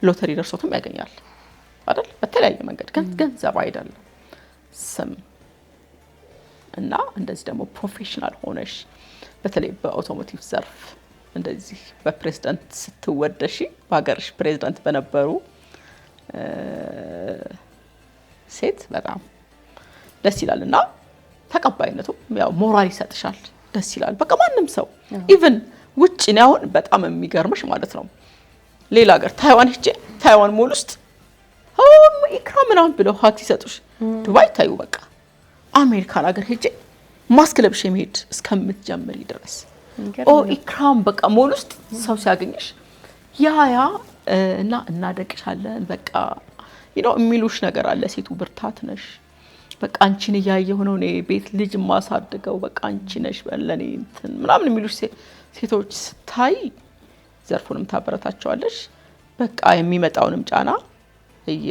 ሎተሪ ደርሶትም ያገኛል አይደል? በተለያየ መንገድ ገንዘብ አይደለም ስም እና እንደዚህ ደግሞ ፕሮፌሽናል ሆነሽ በተለይ በአውቶሞቲቭ ዘርፍ እንደዚህ በፕሬዝዳንት ስትወደሺ በሀገርሽ ፕሬዝዳንት በነበሩ ሴት በጣም ደስ ይላል እና ተቀባይነቱ ያው ሞራል ይሰጥሻል። ደስ ይላል። በቃ ማንም ሰው ኢቭን ውጭ ነው አሁን በጣም የሚገርምሽ ማለት ነው ሌላ ሀገር ታይዋን ሄጄ ታይዋን ሞል ውስጥ ኢክራም ምናምን ብለው ሀክ ሲሰጡሽ ዱባይ ታዩ በቃ አሜሪካን ሀገር ሄጄ ማስክ ለብሼ መሄድ እስከምትጀምሪ ድረስ ኢክራም በቃ ሞል ውስጥ ሰው ሲያገኝሽ ያ እና እናደቅሻለን በቃ የሚሉሽ ነገር አለ። ሴቱ ብርታት ነሽ በቃ አንቺን እያየሁ ነው እኔ ቤት ልጅ ማሳድገው በቃ አንቺ ነሽ በለኔ እንትን ምናምን የሚሉሽ ሴቶች ስታይ ዘርፉንም ታበረታቸዋለሽ። በቃ የሚመጣውንም ጫና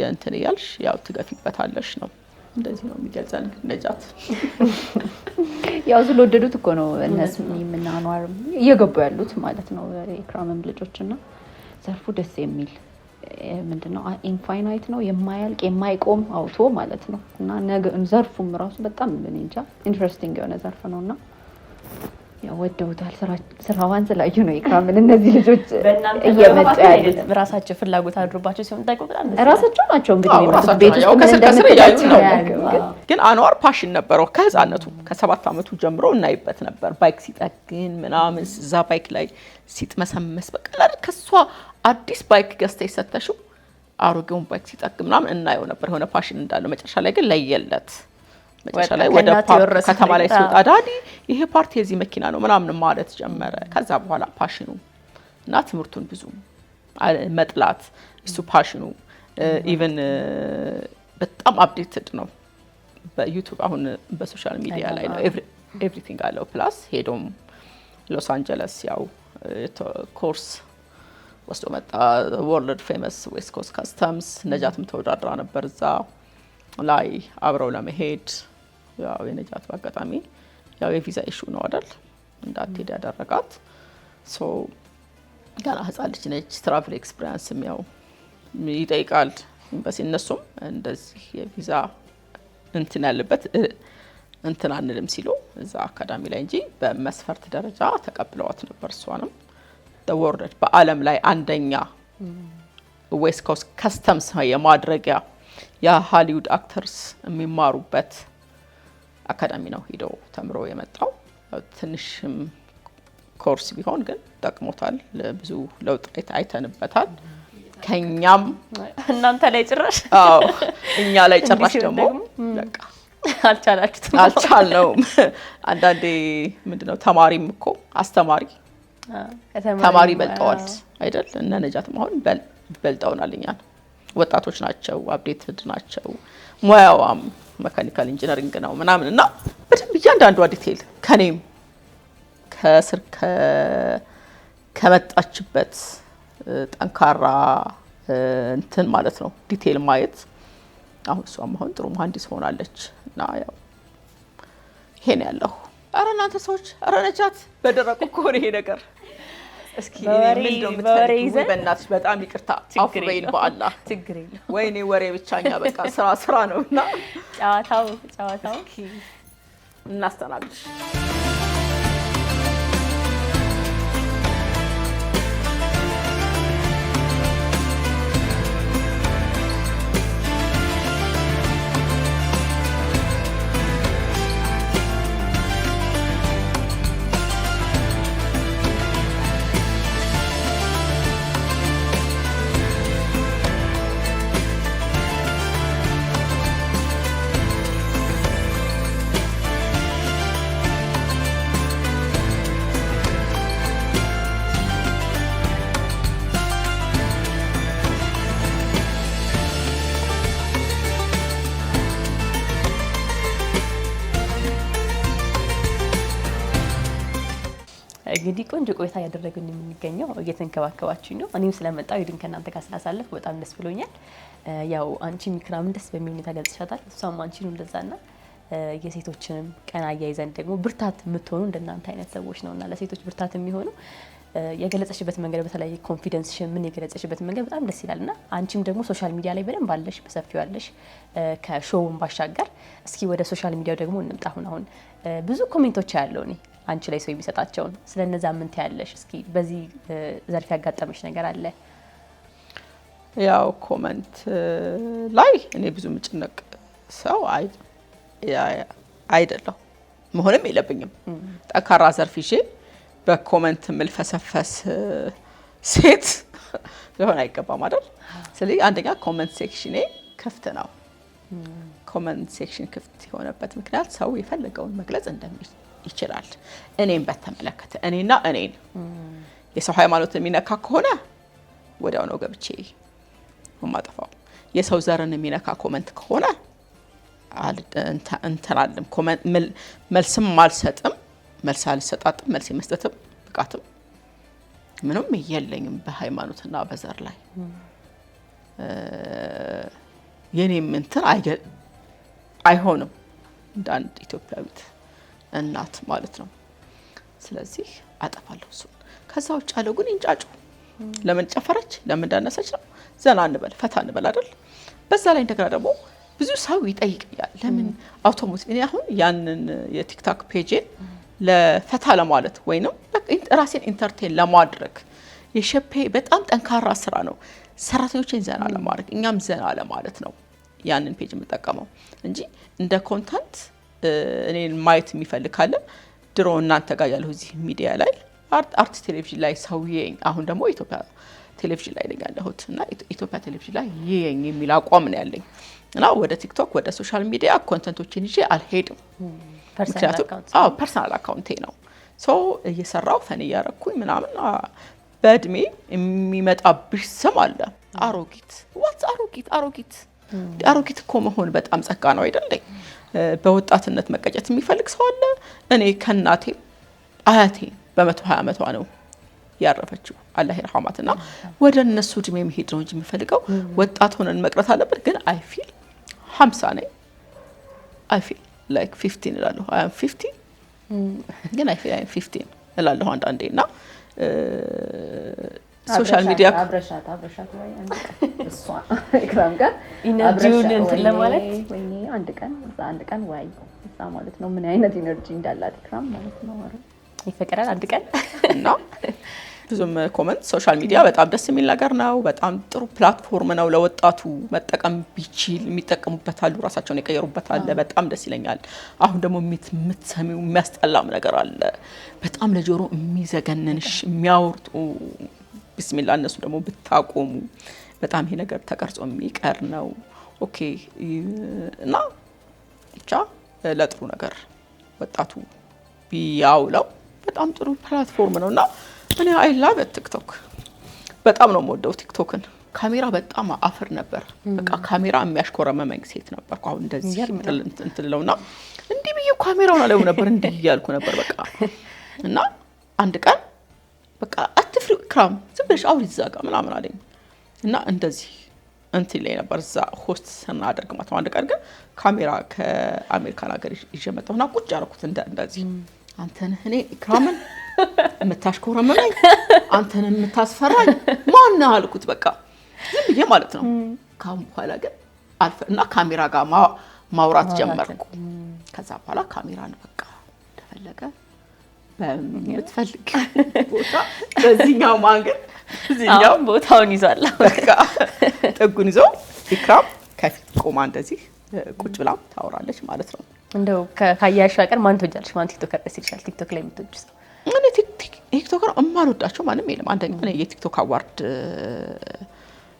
እንትን እያልሽ ያው ትገፊበታለሽ ነው። እንደዚህ ነው የሚገልጸን ነጃት። ያው ስለወደዱት እኮ ነው እነሱ የምናኗር እየገቡ ያሉት ማለት ነው ኢክራምም ልጆችና ዘርፉ ደስ የሚል ምንድነው ኢንፋይናይት ነው የማያልቅ የማይቆም አውቶ ማለት ነው እና ዘርፉም ራሱ በጣም እንጃ ኢንትረስቲንግ የሆነ ዘርፍ ነውና ያው ወደውታል ስራዋን ስላዩ ነው ኢክራምን እነዚህ ልጆች እየመጡ ያሉት ራሳቸው ፍላጎት አድሮባቸው ሲሆን ታይቆጣል ራሳቸው ናቸው እንግዲህ ቤት ውስጥ ከስር ያዩ ነው። ግን አንዋር ፓሽን ነበረው ከህፃነቱ ከ7 አመቱ ጀምሮ እናይበት ነበር ባይክ ሲጠግን ምናምን እዛ ባይክ ላይ ሲጥመሰመስ በቃ ከሷ አዲስ ባይክ ገዝታ ይሰተሽው አሮጌውን ባይክ ሲጠግን ምናምን እናየው ነበር የሆነ ፓሽን እንዳለው። መጨረሻ ላይ ግን ለየለት። መጨረሻ ላይ ወደ ከተማ ላይ ሲወጣ ዳዲ ይሄ ፓርቲ የዚህ መኪና ነው ምናምን ማለት ጀመረ። ከዛ በኋላ ፓሽኑ እና ትምህርቱን ብዙ መጥላት እሱ ፓሽኑ ኢቭን በጣም አፕዴትድ ነው በዩቲዩብ አሁን በሶሻል ሚዲያ ላይ ነው ኤቭሪቲንግ አለው። ፕላስ ሄዶም ሎስ አንጀለስ ያው ኮርስ ወስዶ መጣ። ወርልድ ፌመስ ዌስት ኮስት ካስተምስ ነጃትም ተወዳድራ ነበር እዛ ላይ አብረው ለመሄድ ያው የነጃት በአጋጣሚ ያው የቪዛ ኢሹ ነው አይደል እንዳትሄድ ያደረጋት። ሶ ገና ህፃን ልጅ ነች። ትራቭል ኤክስፒሪየንስም ያው ይጠይቃል ኤምባሲ። እነሱም እንደዚህ የቪዛ እንትን ያለበት እንትን አንልም ሲሉ እዛ አካዳሚ ላይ እንጂ በመስፈርት ደረጃ ተቀብለዋት ነበር። እሷንም ወርልድ በዓለም ላይ አንደኛ ዌስት ኮስት ከስተምስ የማድረጊያ የሃሊውድ አክተርስ የሚማሩበት አካዳሚ ነው ሄዶ ተምሮ የመጣው። ትንሽም ኮርስ ቢሆን ግን ጠቅሞታል። ብዙ ለውጥ አይተንበታል። ከኛም እናንተ ላይ ጭራሽ አዎ እኛ ላይ ጭራሽ ደግሞ በቃ አልቻልነውም። አንዳንዴ ምንድነው ተማሪም እኮ አስተማሪ ተማሪ በልጠዋል አይደል? እነ ነጃትም አሁን በልጠውናል እኛን። ወጣቶች ናቸው፣ አፕዴትድ ናቸው። ሙያዋም ሜካኒካል ኢንጂነሪንግ ነው ምናምን እና በደንብ እያንዳንዷ ዲቴል ከኔም ከስር ከመጣችበት ጠንካራ እንትን ማለት ነው ዲቴል ማየት። አሁን እሷም አሁን ጥሩ መሀንዲስ ሆናለች እና ያው ይሄን ያለው። አረ እናንተ ሰዎች፣ አረ ነጃት በደረቁ እኮ ነው ይሄ ነገር። እስኪ ምን በእናትሽ በጣም ይቅርታ አፍሬን በአላህ ችግር የለም። ወይኔ ወሬ ብቻኛ በቃ ስራ ነውና ጨዋታው እናስተናግድሽ። እንግዲህ ቆንጆ ቆይታ ያደረግን የምንገኘው እየተንከባከባችሁ ነው። እኔም ስለመጣው ይድን ከናንተ ጋር ስላሳለፍ በጣም ደስ ብሎኛል። ያው አንቺ ሚክራምን ደስ በሚል ሁኔታ ገልጽሻታል። እሷም አንቺን እንደዛና የሴቶችንም ቀን አያይዘን ደግሞ ብርታት የምትሆኑ እንደናንተ አይነት ሰዎች ነውና ለሴቶች ብርታት የሚሆኑ የገለጸሽበት መንገድ በተለይ ኮንፊደንስ ምን የገለጸሽበት መንገድ በጣም ደስ ይላልና አንቺም ደግሞ ሶሻል ሚዲያ ላይ በደንብ አለሽ፣ በሰፊው አለሽ ከሾውን ባሻገር። እስኪ ወደ ሶሻል ሚዲያው ደግሞ እንምጣ። አሁን ብዙ ኮሜንቶች ያለው እኔ አንቺ ላይ ሰው የሚሰጣቸውን ስለነዛ ምን ታያለሽ? እስኪ በዚህ ዘርፍ ያጋጠመሽ ነገር አለ? ያው ኮሜንት ላይ እኔ ብዙ ምጭነቅ ሰው አይደለሁ፣ መሆንም የለብኝም። ጠንካራ ዘርፍ ይዤ በኮሜንት ምልፈሰፈስ ሴት ሊሆን አይገባም አይደል? ስለዚህ አንደኛ ኮሜንት ሴክሽኔ ክፍት ነው። ኮሜንት ሴክሽን ክፍት የሆነበት ምክንያት ሰው የፈለገውን መግለጽ እንደሚል ይችላል። እኔን በተመለከተ እኔና እኔን የሰው ሃይማኖት የሚነካ ከሆነ ወዲያው ነው ገብቼ የማጠፋው። የሰው ዘርን የሚነካ ኮሜንት ከሆነ እንተናልም ኮሜንት መልስም አልሰጥም፣ መልስ አልሰጣጥም፣ መልስ መስጠትም ብቃትም ምንም የለኝም በሃይማኖትና በዘር ላይ። የኔም እንትን አይሆንም እንደ አንድ ኢትዮጵያዊት እናት ማለት ነው። ስለዚህ አጠፋለሁ እሱን። ከዛ ውጭ ያለው ግን እንጫጩ ለምን ጨፈረች፣ ለምን ዳነሰች ነው። ዘና እንበል፣ ፈታ እንበል አይደል? በዛ ላይ እንደገና ደግሞ ብዙ ሰው ይጠይቀኛል ለምን አውቶሞት። እኔ አሁን ያንን የቲክቶክ ፔጅን ለፈታ ለማለት ወይንም ራሴን ኢንተርቴን ለማድረግ የሸፔ በጣም ጠንካራ ስራ ነው። ሰራተኞችን ዘና ለማድረግ እኛም ዘና ለማለት ነው ያንን ፔጅ የምጠቀመው እንጂ እንደ ኮንተንት እኔን ማየት የሚፈልግ ካለ ድሮ እናንተ ጋር ያለው እዚህ ሚዲያ ላይ አርት ቴሌቪዥን ላይ ሰውዬ፣ አሁን ደግሞ ኢትዮጵያ ቴሌቪዥን ላይ ነኝ ያለሁት እና ኢትዮጵያ ቴሌቪዥን ላይ ይሄኝ የሚል አቋም ነው ያለኝ እና ወደ ቲክቶክ ወደ ሶሻል ሚዲያ ኮንተንቶችን ይዤ አልሄድም። ምክንያቱም ፐርሰናል አካውንቴ ነው እየሰራው ፈን እያረኩኝ ምናምን በእድሜ የሚመጣብሽ ስም አለ አሮጊት አሮጊት እኮ መሆን በጣም ጸጋ ነው አይደለኝ? በወጣትነት መቀጨት የሚፈልግ ሰው አለ። እኔ ከእናቴ አያቴ በ120 ዓመቷ ነው ያረፈችው አላህ ይርሐማትና ወደ እነሱ እድሜ መሄድ ነው እንጂ የምፈልገው ወጣት ሆነን መቅረት አለበት። ግን አይ ፊል 50 ነኝ አይ ፊል ላይክ 15 እላለሁ። አይ አም 50 ግን አይ ፊል 15 እላለሁ አንዳንዴ እና ሶሻል ሚዲያ አብረሻት ወይ እሷ ኢክራም ጋር ኢነርጂውን እንትን ለማለት ወይ አንድ ቀን ወይ እዛ ማለት ነው ምን አይነት ኢነርጂ እንዳላት ኢክራም ማለት ነው። ይፈቀራል አንድ ቀን እና ብዙም ኮመንት ሶሻል ሚዲያ በጣም ደስ የሚል ነገር ነው። በጣም ጥሩ ፕላትፎርም ነው ለወጣቱ መጠቀም ቢችል የሚጠቀሙበት አሉ፣ ራሳቸውን የቀየሩበት አለ። በጣም ደስ ይለኛል። አሁን ደግሞ የምትሰሚው የሚያስጠላም ነገር አለ፣ በጣም ለጆሮ የሚዘገንንሽ የሚያወርጡ ቢስሚላህ። እነሱ ደግሞ ብታቆሙ በጣም ይሄ ነገር ተቀርጾ የሚቀር ነው። ኦኬ እና ብቻ ለጥሩ ነገር ወጣቱ ቢያውለው በጣም ጥሩ ፕላትፎርም ነውና እኔ አይ ላቭ ቲክቶክ በጣም ነው የምወደው ቲክቶክን። ካሜራ በጣም አፍር ነበር። በቃ ካሜራ የሚያሽኮረመመኝ ሴት ነበርኩ። አሁን እንደዚህ እንትልለውና እንዲህ ብዬ ካሜራውን አለው ነበር እንዲህ ያልኩ ነበር በቃ። እና አንድ ቀን በቃ አትፍሪ ኢክራም ዝም ብለሽ አውሪ እዛ ጋር ምናምን አለኝ እና እንደዚህ እንትን ላይ ነበር እዛ ሆስት ስናደርግ ማለት ነው። አንድ ቀን ግን ካሜራ ከአሜሪካን ሀገር ይዤ መጣሁና ቁጭ አደረኩት እንደዚህ አንተን እኔ ኢክራምን የምታሽኮረመመኝ አንተን የምታስፈራኝ ማን አልኩት በቃ ዝም ብዬ ማለት ነው። ካሁን በኋላ ግን እና ካሜራ ጋር ማውራት ጀመርኩ። ከዛ በኋላ ካሜራን በቃ እንደፈለገ በምትፈልግ ቦታ በዚህኛው ማንገድ እዚህኛው ቦታውን ይዟል በቃ ጥጉን ይዞ ኢክራም ከፊት ቆማ እንደዚህ ቁጭ ብላ ታወራለች ማለት ነው። እንደው ካያሽ አቀር ማን ትወጃለሽ? ማን ቲክቶከር ደስ ይልሻል? ቲክቶክ ላይ የምትወጂ ሰው? እኔ ቲክቶከር እማልወዳቸው ማንም የለም። አንደኛ እኔ የቲክቶክ አዋርድ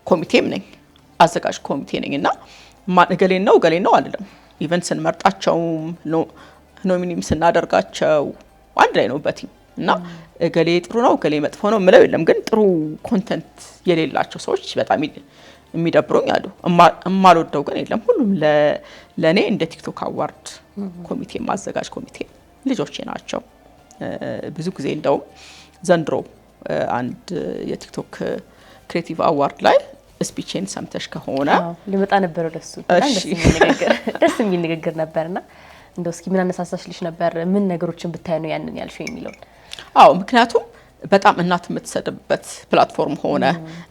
ኮሚቴም ነኝ፣ አዘጋጅ ኮሚቴ ነኝ እና ገሌን ነው አይደለም። ኢቨንት ስንመርጣቸውም ኖሚኒም ስናደርጋቸው አንድ ላይ ነው በቲም እና ገሌ ጥሩ ነው ገሌ መጥፎ ነው ምለው የለም። ግን ጥሩ ኮንተንት የሌላቸው ሰዎች በጣም የሚደብሩኝ አሉ። እማልወደው ግን የለም። ሁሉም ለኔ እንደ ቲክቶክ አዋርድ ኮሚቴ ማዘጋጅ ኮሚቴ ልጆቼ ናቸው። ብዙ ጊዜ እንደውም ዘንድሮ አንድ የቲክቶክ ክሬቲቭ አዋርድ ላይ ስፒቼን ሰምተሽ ከሆነ ሊመጣ ነበር ወደሱ ደስ የሚል ንግግር ነበርና እንደው እስኪ ምን አነሳሳሽልሽ ነበር? ምን ነገሮችን ብታይ ነው ያንን ያልሽው የሚለው? አዎ ምክንያቱም በጣም እናት የምትሰድብበት ፕላትፎርም ሆነ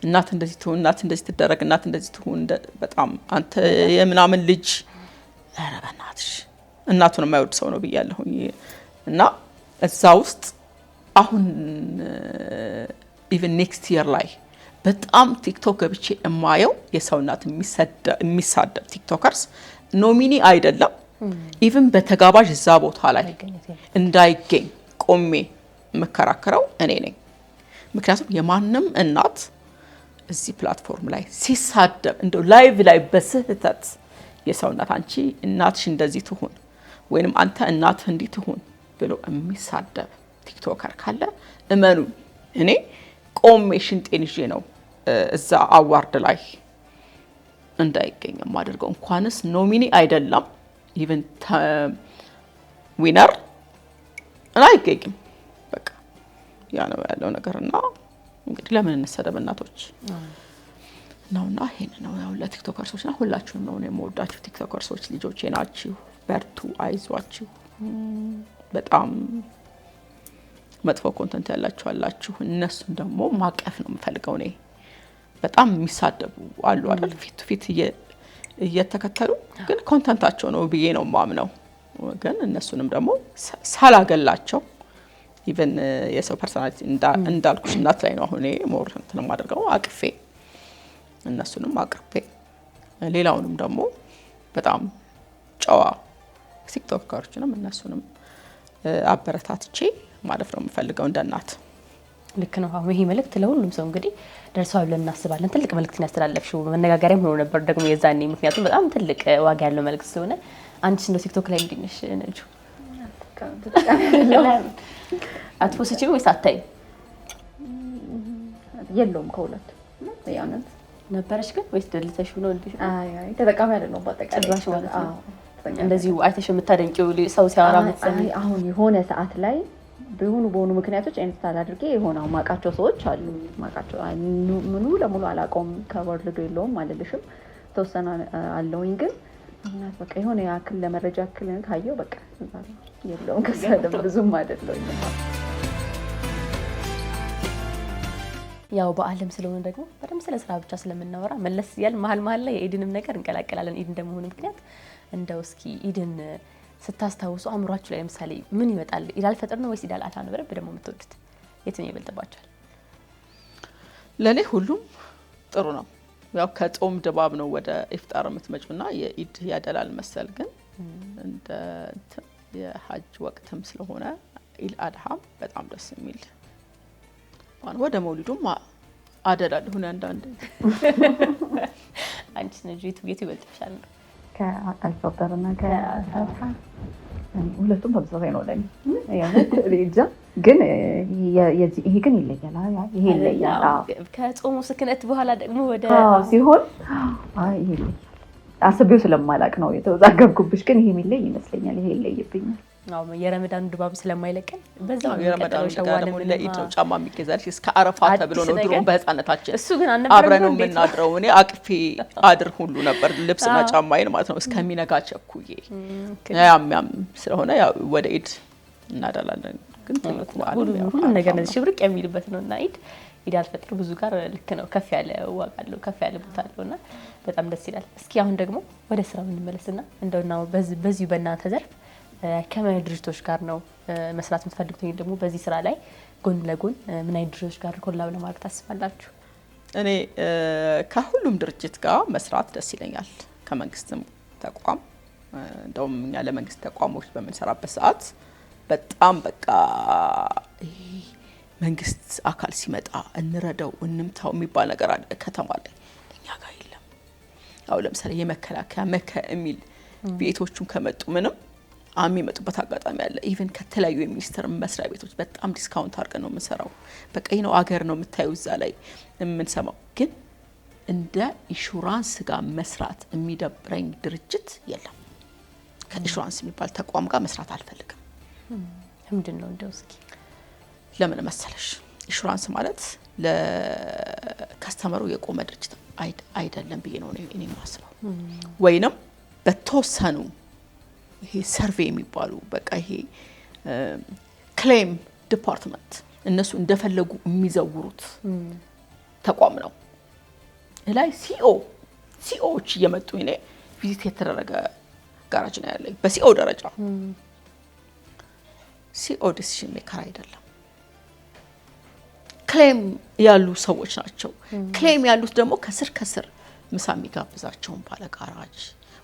እናት እንደዚህ ትሁን፣ እናት እንደዚህ ትደረግ፣ እናት እንደዚህ ትሁን፣ በጣም አንተ የምናምን ልጅ ኧረ በእናትሽ እናቱን የማይወድ ሰው ነው ብያለሁኝ። እና እዛ ውስጥ አሁን ኢቭን ኔክስት ይር ላይ በጣም ቲክቶክ ገብቼ የማየው የሰው እናት የሚሳደብ ቲክቶከርስ ኖሚኒ አይደለም ኢቭን በተጋባዥ እዛ ቦታ ላይ እንዳይገኝ ቆሜ መከራከረው እኔ ነኝ። ምክንያቱም የማንም እናት እዚህ ፕላትፎርም ላይ ሲሳደብ እንደው ላይቭ ላይ በስህተት የሰው እናት አንቺ እናትሽ እንደዚህ ትሁን ወይንም አንተ እናትህ እንዲህ ትሁን ብሎ የሚሳደብ ቲክቶከር ካለ እመኑ እኔ ቆሜ ሽንጤን ይዤ ነው እዛ አዋርድ ላይ እንዳይገኝ የማደርገው። እንኳንስ ኖሚኒ አይደለም ኢቭን ዊነር አይገኝም። በቃ ያ ነው ያለው ነገርና እንግዲህ ለምን እንሰደብ እናቶች ነውና ይሄን ነው ያው ለቲክቶከርሶችና ሁላችሁም ነው የምወዳችሁ ቲክቶከርሶች ልጆቼ ናችሁ። በርቱ፣ አይዟችሁ። በጣም መጥፎ ኮንተንት ያላችሁ አላችሁ። እነሱን ደግሞ ማቀፍ ነው የምፈልገው እኔ። በጣም የሚሳደቡ አሉ አይደል ፊት ፊት እየተከተሉ ግን ኮንተንታቸው ነው ብዬ ነው ማምነው። ግን እነሱንም ደግሞ ሳላገላቸው ኢቭን የሰው ፐርሰናሊቲ እንዳልኩሽ እናት ላይ ነው አሁን ሞር እንትን ማድረገው አቅፌ እነሱንም አቅርቤ ሌላውንም ደግሞ በጣም ጨዋ ቲክቶከሮችንም እነሱንም አበረታትቼ ማለት ነው የምፈልገው እንደ እናት። ልክ ነው። አሁን ይሄ መልእክት ለሁሉም ሰው እንግዲህ ደርሷል ብለን እናስባለን። ትልቅ መልእክትን ያስተላለፍሽው መነጋገሪያም ሆኖ ነበር ደግሞ የዛኔ፣ ምክንያቱም በጣም ትልቅ ዋጋ ያለው መልእክት ስለሆነ። አንቺስ እንደው ቲክቶክ ላይ እንዴት ነሽ ነጁ? አትፖስቺም ወይስ አታይም? የለውም ከሁለት ያንን ነበረሽ ግን ወይስ ደልተሽ ነው እንዴ? አይ ተጠቃሚ አይደለም በአጠቃላይ ጭራሽ ማለት ነው። እንደዚህ አይተሽ የምታደንቂው ሰው ሲያወራ መሰለኝ። አሁን የሆነ ሰዓት ላይ በሆኑ ምክንያቶች ኢንስታል አድርጌ የሆነ ማቃቸው ሰዎች አሉ። ማቃቸው ምኑ ለሙሉ አላቆም ከወርልዶ የለውም አልልሽም፣ ተወሰነ አለውኝ። ግን እናት በቃ የሆነ ያክል ለመረጃ ያክል ካየው በቃ የለውም ከሰደም ብዙም አይደለም። ያው በዓለም ስለሆነ ደግሞ በደንብ ስለ ስራ ብቻ ስለምናወራ መለስ ያል መሀል ላይ የኢድንም ነገር እንቀላቀላለን። ኢድ እንደመሆኑ ምክንያት እንደው እስኪ ኢድን ስታስታውሱ አእምሯችሁ ላይ ለምሳሌ ምን ይመጣል? ኢድ አልፈጥር ነው ወይስ ኢድ አልአድሃ ነው በደንብ ደግሞ የምትወዱት? የትኛው ይበልጥባችኋል? ለኔ ሁሉም ጥሩ ነው። ያው ከጾም ድባብ ነው ወደ ኢፍጣር የምትመጪውና የኢድ ያደላል መሰል። ግን እንደ የሐጅ ወቅትም ስለሆነ ኢድ አልአድሃም በጣም ደስ የሚል ወደ መውሊዱም አደላለሁ አንዳንዴ። አንቺስ ነጁ የቱ ይበልጥሻል? ከአልፈጥርና ከአድሃ ሁለቱም ተመሳሳይ ነው ለኔ። ግን ይሄ ግን ይለያል። ይሄ ይለያል። ከጾሙ ስክነት በኋላ ደግሞ ወደ ሲሆን ይሄ ይለያል። አስቤው ስለማላቅ ነው የተወዛገብኩብሽ። ግን ይሄ የሚለይ ይመስለኛል። ይሄ ይለይብኛል። የረመዳን ድባብ ስለማይለቀን በዛው የረመዳን ደግሞ ለኢድ ነው ጫማ የሚገዛልሽ እስከ አረፋ ተብሎ ነው ድሮ በህፃነታችን። እሱ ግን አብረን ነው የምናድረው። እኔ አቅፌ አድር ሁሉ ነበር ልብስና ጫማዬን ማለት ነው እስከሚነጋ ቸኩዬ። ያም ስለሆነ ያው ወደ ኢድ እናዳላለን። ግን ትልቁ ሁሉ ነገር ነው ሽብርቅ የሚልበት ነውና ኢድ አልፈጥር ብዙ ጋር ልክ ነው ከፍ ያለ ዋጋ አለው፣ ከፍ ያለ ቦታ አለውና በጣም ደስ ይላል። እስኪ አሁን ደግሞ ወደ ስራው እንመለስና እንደውና በዚሁ በእናንተ ዘርፍ ከምን ድርጅቶች ጋር ነው መስራት የምትፈልጉት? ወይም ደግሞ በዚህ ስራ ላይ ጎን ለጎን ምን አይነት ድርጅቶች ጋር ኮላብ ለማድረግ ታስባላችሁ? እኔ ከሁሉም ድርጅት ጋር መስራት ደስ ይለኛል። ከመንግስትም ተቋም እንደውም እኛ ለመንግስት ተቋሞች በምንሰራበት ሰዓት በጣም በቃ መንግስት አካል ሲመጣ እንረዳው እንምታው የሚባል ነገር አለ ከተማ ላይ። እኛ ጋር የለም። አሁን ለምሳሌ የመከላከያ የሚል ቤቶቹን ከመጡ ምንም የሚመጡበት አጋጣሚ አለ። ኢቭን ከተለያዩ የሚኒስቴር መስሪያ ቤቶች በጣም ዲስካውንት አድርገን ነው የምንሰራው። በቃ ነው አገር ነው የምታዩ እዛ ላይ የምንሰማው። ግን እንደ ኢንሹራንስ ጋር መስራት የሚደብረኝ ድርጅት የለም። ከኢንሹራንስ የሚባል ተቋም ጋር መስራት አልፈልግም። ምንድነው እንደው እስኪ ለምን መሰለሽ? ኢንሹራንስ ማለት ለከስተመሩ የቆመ ድርጅት አይደለም ብዬ ነው እኔ የማስበው። ወይንም በተወሰኑ ይሄ ሰርቬይ የሚባሉ በቃ ይሄ ክሌም ዲፓርትመንት እነሱ እንደፈለጉ የሚዘውሩት ተቋም ነው። ላይ ሲኦዎች እየመጡ እኔ ቪዚት የተደረገ ጋራጅ ነው ያለኝ በሲኦ ደረጃ። ሲኦ ዲሲሽን ሜከር አይደለም፣ ክሌም ያሉ ሰዎች ናቸው። ክሌም ያሉት ደግሞ ከስር ምሳ የሚጋብዛቸውን ባለ ጋራጅ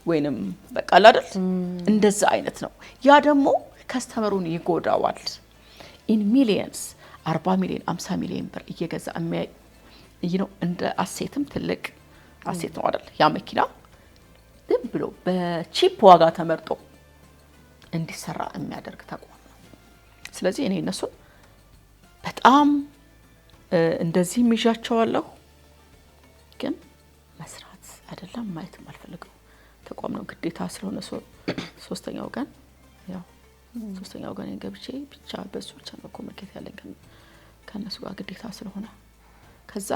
ወይንም በቃ አይደል እንደዛ አይነት ነው። ያ ደግሞ ከስተመሩን ይጎዳዋል። ኢን ሚሊየንስ 40 ሚሊዮን 50 ሚሊዮን ብር እየገዛ ነው። እንደ አሴትም ትልቅ አሴት ነው አይደል? ያ መኪና ዝም ብሎ በቺፕ ዋጋ ተመርጦ እንዲሰራ የሚያደርግ ተቋም ነው። ስለዚህ እኔ እነሱን በጣም እንደዚህ ይዣቸዋለሁ። ግን መስራት አይደለም ማየትም አልፈልግም። ተቋም ነው ግዴታ ስለሆነ ሶስተኛ ወገን ገብቼ ብቻ በሱ ብቻ ነው ኮሚኒኬት ያለኝ ከነሱ ጋር ግዴታ ስለሆነ ከዛ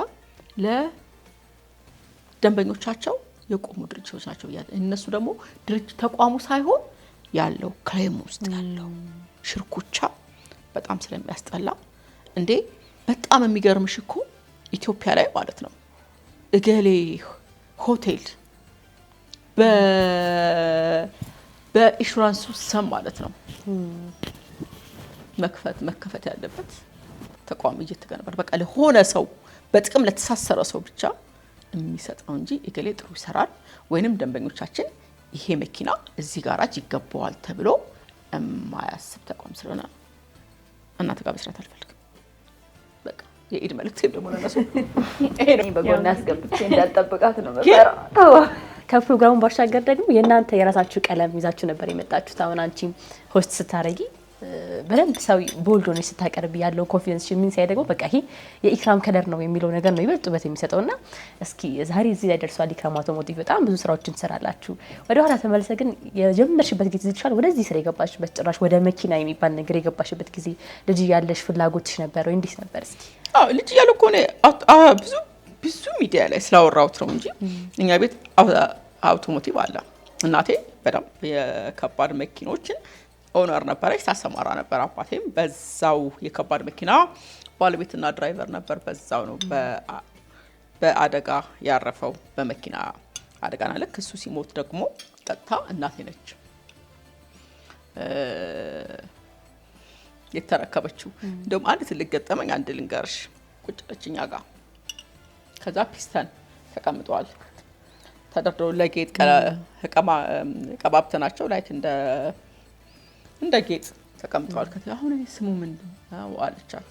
ለደንበኞቻቸው የቆሙ ድርጅቶች ናቸው። እነሱ ደግሞ ድርጅት ተቋሙ ሳይሆን ያለው ክሌም ውስጥ ያለው ሽርኩቻ በጣም ስለሚያስጠላ እንዴ በጣም የሚገርምሽ እኮ ኢትዮጵያ ላይ ማለት ነው እገሌ ሆቴል በኢንሹራንስ ስም ማለት ነው መከፈት ያለበት ተቋም እየተገነባ በቃ ለሆነ ሰው በጥቅም ለተሳሰረ ሰው ብቻ የሚሰጥ ነው እንጂ እገሌ ጥሩ ይሰራል ወይንም ደንበኞቻችን ይሄ መኪና እዚህ ጋራጅ ይገባዋል ተብሎ የማያስብ ተቋም ስለሆነ እናንተ ጋር መስራት አልፈልግም። በቃ የኢድ መልእክቴም ደግሞ ለነሱ ይሄ ነው። በጎን አስገብቼ እንዳልጠብቃት ነው መሰራ። ከፕሮግራሙ ባሻገር ደግሞ የእናንተ የራሳችሁ ቀለም ይዛችሁ ነበር የመጣችሁት። አሁን አንቺም ሆስት ስታረጊ በደንብ ሰው ቦልድ ሆነሽ ስታቀርብ ያለው ኮንፊደንስ ምን ሳይ ደግሞ በቃ ይሄ የኢክራም ከለር ነው የሚለው ነገር ነው ይበልጥ ውበት የሚሰጠውና እስኪ ዛሬ እዚህ ላይ ደርሷል ኢክራም አውቶሞቲቭ በጣም ብዙ ስራዎችን ትሰራላችሁ። ወደ ኋላ ተመልሰ ግን የጀመርሽበት ጊዜ ይችላል ወደዚህ ስራ የገባሽበት ጭራሽ ወደ መኪና የሚባል ነገር የገባሽበት ጊዜ ልጅ ያለሽ ፍላጎትሽ ነበር ወይ እንዴት ነበር እስኪ? ልጅ ያለው እኮ ብዙ ሚዲያ ላይ ስላወራሁት ነው እንጂ እኛ ቤት አውቶሞቲቭ አለ። እናቴ በጣም የከባድ መኪኖችን ኦነር ነበረች፣ ታሰማራ ነበር። አባቴም በዛው የከባድ መኪና ባለቤትና ድራይቨር ነበር። በዛው ነው በአደጋ ያረፈው፣ በመኪና አደጋና ልክ እሱ ሲሞት ደግሞ ቀጥታ እናቴ ነች የተረከበችው። እንደውም አንድ ትልቅ ገጠመኝ አንድ ልንገርሽ። ቁጭ አለች እኛ ጋር። ከዛ ፒስተን ተቀምጠዋል ተደርድረው ለጌጥ ቀባብተናቸው ላይክ እንደ ጌጥ ተቀምጠዋል። ከዛ አሁን ስሙ ምንድን ነው አለቻት።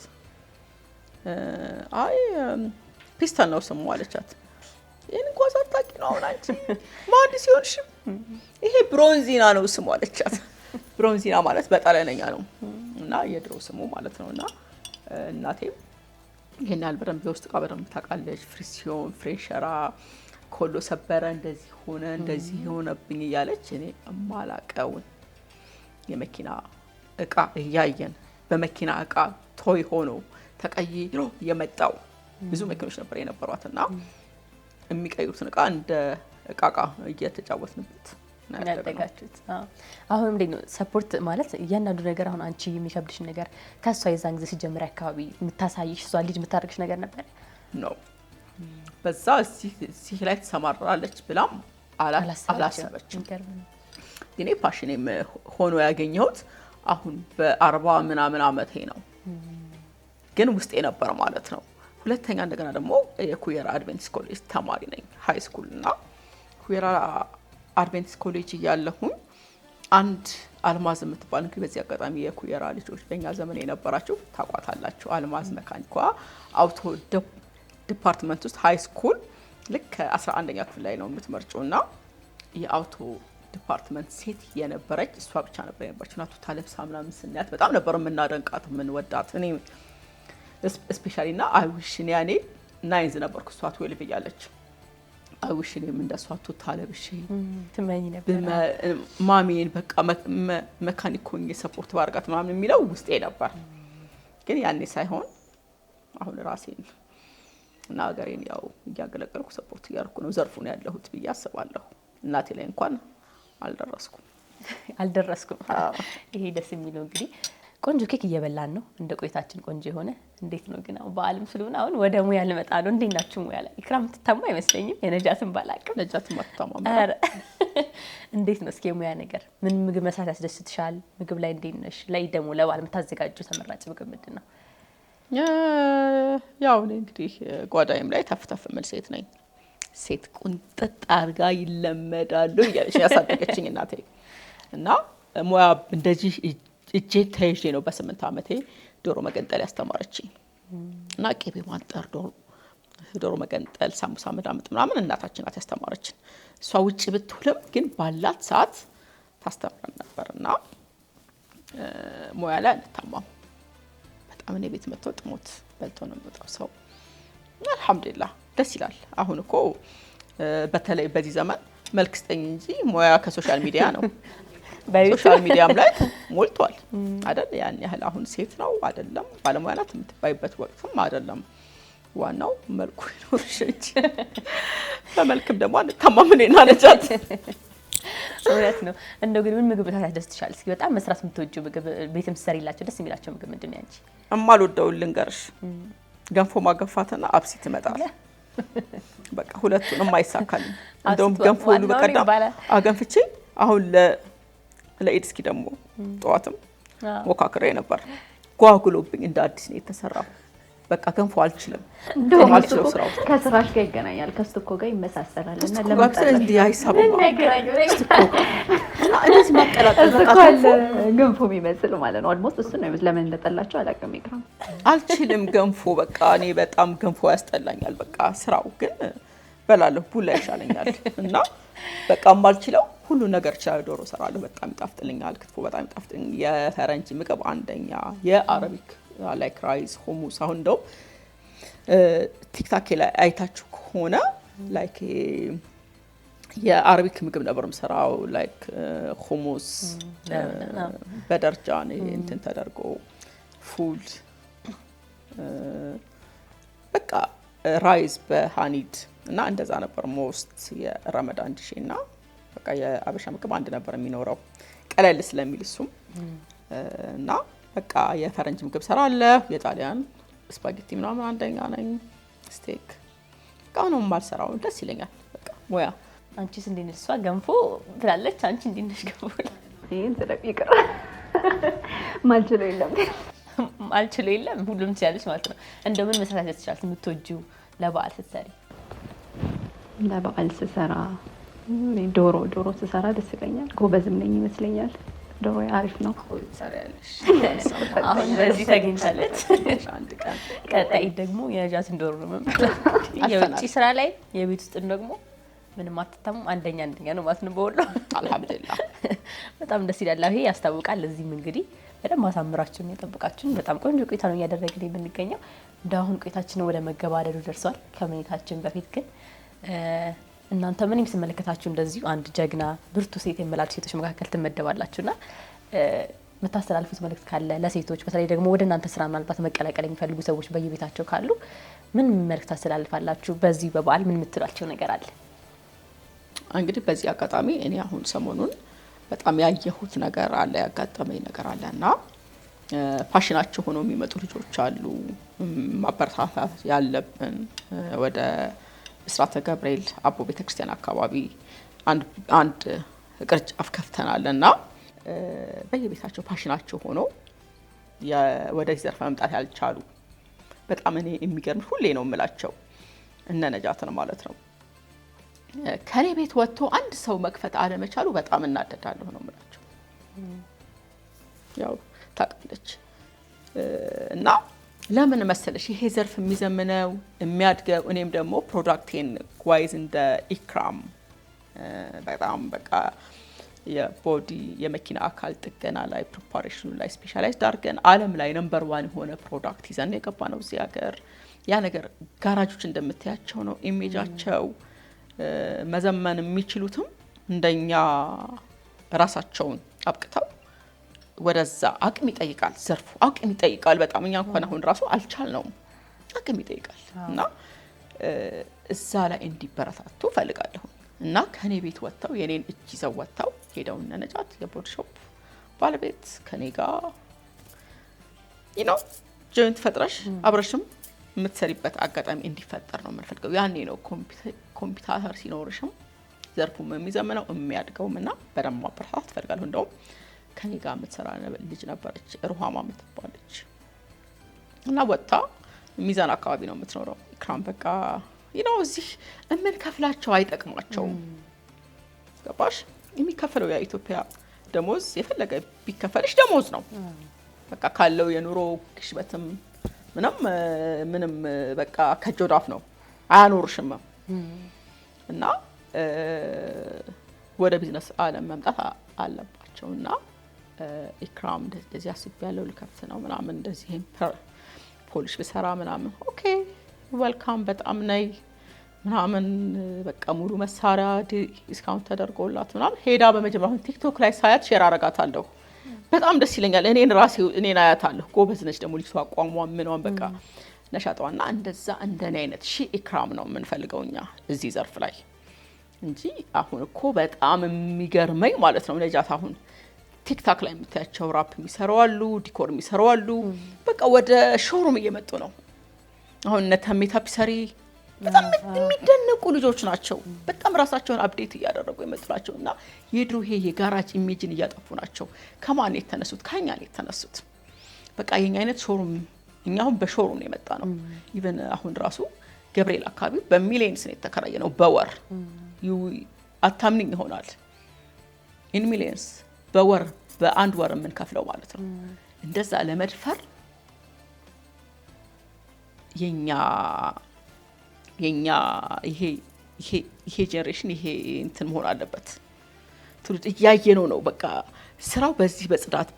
አይ ፒስተን ነው ስሙ አለቻት። ይሄን እንኳን ሳታውቂ ነው አሁን አንቺ መሀንዲስ ሲሆንሽ ይሄ ብሮንዚና ነው ስሙ አለቻት። ብሮንዚና ማለት በጣሊያንኛ ነው እና የድሮ ስሙ ማለት ነውና እናቴም ይሄን ያህል በደንብ የውስጥ ዕቃ በደንብ ታውቃለች። ፍሪሲዮን፣ ፍሬሸራ፣ ኮሎ ሰበረ፣ እንደዚህ ሆነ፣ እንደዚህ ሆነብኝ እያለች እኔ የማላቀውን የመኪና እቃ እያየን በመኪና እቃ ቶይ ሆኖ ተቀይሮ የመጣው ብዙ መኪኖች ነበር የነበሯትና የሚቀይሩትን እቃ እንደ እቃ እየተጫወትንበት ያደጋችሁት። አሁን እንዴት ነው ሰፖርት ማለት እያንዳንዱ ነገር አሁን አንቺ የሚከብድሽ ነገር ከሷ የዛን ጊዜ ሲጀምር አካባቢ የምታሳይሽ እሷ ልጅ የምታደርግሽ ነገር ነበር ነው? በዛ እዚህ ላይ ተሰማራለች ብላም አላሰበችም። እኔ ፓሽኔም ሆኖ ያገኘሁት አሁን በ40 ምናምን አመቴ ነው፣ ግን ውስጤ ነበር ማለት ነው። ሁለተኛ እንደገና ደግሞ የኩየራ አድቬንቲስት ኮሌጅ ተማሪ ነኝ ሃይ ስኩል እና ኩየራ አድቬንቲስት ኮሌጅ እያለሁኝ አንድ አልማዝ የምትባል እንግዲህ በዚህ አጋጣሚ የኩየራ ልጆች በእኛ ዘመን የነበራችሁ ታቋታላችሁ። አልማዝ መካኒኳ አውቶ ዲፓርትመንት ውስጥ ሃይ ስኩል ልክ 11ኛ ክፍል ላይ ነው የምትመርጪው እና የአውቶ ዲፓርትመንት ሴት የነበረች እሷ ብቻ ነበር የነበረችው። ናቱ ታለብሳ ምናምን ስናያት በጣም ነበር የምናደንቃት የምንወዳት። እኔ ስፔሻሊ እና አይዊሽን ያኔ ናይንዝ ነበርኩ እሷ 12 እያለች አይዊሽን እንደሷ ታለብሽ ትመኝ ነበር ማሚን በቃ መካኒክ ሆኜ ሰፖርት ባርጋት ምናምን የሚለው ውስጤ ነበር። ግን ያኔ ሳይሆን አሁን ራሴን እና ሀገሬን ያው እያገለገልኩ ሰፖርት እያደረኩ ነው ዘርፉን ያለሁት ብዬ አስባለሁ። እናቴ ላይ እንኳን አልደረስኩም። ይሄ ደስ የሚለው እንግዲህ ቆንጆ ኬክ እየበላን ነው እንደ ቆይታችን ቆንጆ የሆነ እንዴት ነው ግን አሁን በዓለም ስለሆነ አሁን ወደ ሙያ ልመጣ ነው። እንዴት ናችሁ ሙያ ላይ? ኢክራም ትታማ አይመስለኝም። የነጃትን ባላቅም ነጃትን ማትታማ እንዴት ነው እስኪ የሙያ ነገር ምን ምግብ መስራት ያስደስትሻል? ምግብ ላይ እንዴት ነሽ? ላይ ደግሞ ለበዓል የምታዘጋጁ ተመራጭ ምግብ ምንድን ነው? ያው እኔ እንግዲህ ጓዳይም ላይ ተፍተፍ ምን ሴት ነኝ። ሴት ቁንጥጥ አርጋ ይለመዳሉ እያለች ያሳደገችኝ እናቴ እና ሙያ እንደዚህ እጄ ተይዤ ነው በ8 አመቴ ዶሮ መገንጠል ያስተማረችኝ እና ቅቤ ማንጠር፣ ዶሮ መገንጠል፣ ሳሙሳ መዳመጥ ምናምን እናታችን ናት ያስተማረችን። እሷ ውጪ ብትውልም ግን ባላት ሰዓት ታስተምረን ነበርና ሙያ ላይ አንታማም። በጣም እኔ ቤት መጥቶ ጥሞት በልቶ ነው የሚወጣው ሰው። አልሐምዱሊላህ ደስ ይላል። አሁን እኮ በተለይ በዚህ ዘመን መልክ ስጠኝ እንጂ ሙያ ከሶሻል ሚዲያ ነው። ሶሻል ሚዲያም ላይ ሞልቷል አይደል? ያን ያህል አሁን ሴት ነው አይደለም ባለሙያ ናት የምትባይበት ወቅትም አይደለም። ዋናው መልኩ ይኖርሽ እንጂ በመልክም ደግሞ አንታማም እኔና ነጃት። እውነት ነው። እንደው ግን ምን ምግብ መስራት ያስደስትሻል? እስኪ በጣም መስራት የምትወጂው ምግብ ቤትም ትሰሪላቸው ደስ የሚላቸው ምግብ ምንድን ነው ያንቺ? እማልወደውን ልንገርሽ፣ ገንፎ ማገፋትና አብሲት ይመጣል። በቃ ሁለቱን የማይሳካልኝ። እንደውም ገንፎ ሁሉ በቀደም አገንፍቼ አሁን ለኢድ እስኪ ደግሞ ጠዋትም ሞካክሬ ነበር። ጓጉሎብኝ እንደ አዲስ ነው የተሰራው። በቃ ገንፎ አልችልም። እንደውም ስራው ከስራሽ ጋር ይገናኛል፣ ከስቶኮ ጋር ይመሳሰላል እና ለምን እንዲህ አይሳብም? እንደዚህ ማቀላቀል ገንፎ የሚመስል ማለት ነው። ኦልሞስት እሱ ነው። ለምን እንደጠላቸው አላውቅም። ኢክራም አልችልም ገንፎ በቃ እኔ በጣም ገንፎ ያስጠላኛል። በቃ ስራው ግን በላለሁ ቡላ ይሻለኛል እና በቃ ማልችለው ሁሉ ነገር ይችላል። ዶሮ ሰራለሁ፣ በጣም ይጣፍጥልኛል። ክትፎ በጣም ይጣፍጥልኛል። የፈረንጅ ምግብ አንደኛ፣ የአረቢክ ላይክ ራይስ፣ ሁሙስ። አሁን እንደው ቲክታክ ላይ አይታችሁ ከሆነ ላይክ የአረቢክ ምግብ ነበር የምሰራው ላይክ ሁሙስ በደረጃ እንትን ተደርጎ ፉል በቃ ራይዝ በሃኒድ እና እንደዛ ነበር ሞስት የረመዳን ዲሽ እና በቃ የአበሻ ምግብ አንድ ነበር የሚኖረው ቀለል ስለሚል እሱም እና በቃ የፈረንጅ ምግብ ሰራለሁ። የጣሊያን ስፓጌቲ ምናምን አንደኛ ነኝ። ስቴክ በቃ ነው የማልሰራው፣ ደስ ይለኛል። በቃ ሙያ። አንቺስ እንዴት ነሽ? እሷ ገንፎ ብላለች፣ አንቺ እንዴት ነሽ? ገንፎ ይሄን ስለቅ ይቀር ማልችለው የለም አልችለው የለም ሁሉም ትችላለች ማለት ነው። እንደምን መስራት ትችላለች? የምትወጂው ለበዓል ስትሰሪ? ለበዓል ስሰራ ዶሮ ስሰራ ደስ ይለኛል። ጎበዝም ነኝ ይመስለኛል። ዶሮ አሪፍ ነው። ትሰሪያለሽ? አሁን በዚህ ተገኝታለች። አንድ ቀን ቀጣይ ደግሞ የነጃትን ዶሮ ነው የምንበላው። የውጭ ስራ ላይ የቤት ውስጥ ደግሞ ምንም አትታሙም። አንደኛ ነው ማለት ነው በወሎ። አልሐምዱሊላህ በጣም ደስ ይላል። ይሄ ያስታውቃል። እዚህም እንግዲህ በደንብ አሳምራችሁን የጠብቃችሁን በጣም ቆንጆ ቆይታ ነው እያደረግን የምንገኘው። እንዳሁን ቆይታችን ወደ መገባደዱ ደርሷል። ከመኔታችን በፊት ግን እናንተ ምንም ስመለከታችሁ እንደዚሁ አንድ ጀግና ብርቱ ሴት የምላችሁ ሴቶች መካከል ትመደባላችሁና የምታስተላልፉት መልእክት ካለ ለሴቶች በተለይ ደግሞ ወደ እናንተ ስራ ምናልባት መቀላቀል የሚፈልጉ ሰዎች በየቤታቸው ካሉ ምን መልእክት ታስተላልፋላችሁ? በዚህ በበዓል ምን የምትሏቸው ነገር አለ? እንግዲህ በዚህ አጋጣሚ እኔ አሁን ሰሞኑን በጣም ያየሁት ነገር አለ፣ ያጋጠመኝ ነገር አለ እና ፓሽናቸው ሆኖ የሚመጡ ልጆች አሉ። ማበረታታት ያለብን ወደ ብስራተ ገብርኤል አቦ ቤተክርስቲያን አካባቢ አንድ ቅርንጫፍ ከፍተናል እና በየቤታቸው ፓሽናቸው ሆኖ ወደዚህ ዘርፍ መምጣት ያልቻሉ በጣም እኔ የሚገርም ሁሌ ነው የምላቸው እነ ነጃትን ማለት ነው ከኔ ቤት ወጥቶ አንድ ሰው መክፈት አለመቻሉ በጣም እናደዳለሁ ነው የምላቸው። ያው ታውቃለች እና ለምን መሰለሽ ይሄ ዘርፍ የሚዘምነው የሚያድገው እኔም ደግሞ ፕሮዳክቴን ዋይዝ እንደ ኢክራም በጣም በቃ የቦዲ የመኪና አካል ጥገና ላይ ፕሪፓሬሽኑ ላይ ስፔሻላይዝድ አድርገን ዓለም ላይ ነምበር 1 የሆነ ፕሮዳክት ይዘን የገባ ነው እዚህ ሀገር። ያ ነገር ጋራጆች እንደምታያቸው ነው ኢሜጃቸው። መዘመን የሚችሉትም እንደኛ ራሳቸውን አብቅተው ወደዛ አቅም ይጠይቃል። ዘርፉ አቅም ይጠይቃል በጣም። እኛ እንኳን አሁን ራሱ አልቻልነውም፣ አቅም ይጠይቃል እና እዛ ላይ እንዲበረታቱ ፈልጋለሁ እና ከኔ ቤት ወጥተው የኔን እጅ ይዘው ወጥተው ሄደው እነ ነጃት የቦዲ ሾፕ ባለቤት ከኔ ጋር ጆይንት ፈጥረሽ አብረሽም የምትሰሪበት አጋጣሚ እንዲፈጠር ነው የምንፈልገው። ያኔ ነው ኮምፒውተር ሲኖርሽም ዘርፉም የሚዘምነው የሚያድገውም እና በደንብ ማበረታታት ፈልጋለሁ። እንደውም ከኔ ጋር የምትሰራ ልጅ ነበረች ሩሃማ የምትባለች እና ወጣ ሚዛን አካባቢ ነው የምትኖረው። ኢክራም በቃ እዚህ የምንከፍላቸው አይጠቅማቸውም። ገባሽ? የሚከፈለው የኢትዮጵያ ደሞዝ የፈለገ ቢከፈልሽ ደሞዝ ነው። በቃ ካለው የኑሮ ግሽበትም ምንም በቃ ከጆዳፍ ነው አያኖርሽም እና ወደ ቢዝነስ ዓለም መምጣት አለባቸው እና ኢክራም እንደዚህ አስቤያለሁ ልከፍት ነው ምናምን እንደዚህ ፖሊሽ ብሰራ ምናምን ኦኬ ዌልካም በጣም ነይ ምናምን በቃ ሙሉ መሳሪያ ዲስካውንት ተደርጎላት ምናምን ሄዳ በመጀመሪያ ቲክቶክ ላይ ሳያት ሼር አረጋታለሁ። በጣም ደስ ይለኛል። እኔን አያታለሁ። ጎበዝ ነች ደግሞ ልጅቷ አቋሟ ምኗን በቃ ነሻጣዋና እንደዛ እንደኔ አይነት ኢክራም ነው የምንፈልገው እኛ እዚህ ዘርፍ ላይ እንጂ አሁን እኮ በጣም የሚገርመኝ ማለት ነው ነጃት አሁን ቲክታክ ላይ የምታያቸው ራፕ የሚሰሩ አሉ፣ ዲኮር የሚሰሩ አሉ። በቃ ወደ ሾሩም እየመጡ ነው። አሁን እነ ተሜ ታፒሰሪ በጣም የሚደነቁ ልጆች ናቸው። በጣም ራሳቸውን አፕዴት እያደረጉ የመጡ ናቸው እና የድሮ ይሄ የጋራጅ ኢሜጅን እያጠፉ ናቸው። ከማን የተነሱት? ከኛ ነው የተነሱት። በቃ የኛ አይነት ሾሩም እኛ አሁን በሾሩም ነው የመጣ ነው። ኢቨን አሁን ራሱ ገብርኤል አካባቢ በሚሊየንስ ነው የተከራየ ነው በወር አታምኒኝ ይሆናል። ኢን ሚሊየንስ በወር በአንድ ወር የምንከፍለው ማለት ነው። እንደዛ ለመድፈር የኛ ይሄ ጄኔሬሽን ይሄ እንትን መሆን አለበት። ትውልድ እያየነው ነው። በቃ ስራው በዚህ በጽዳት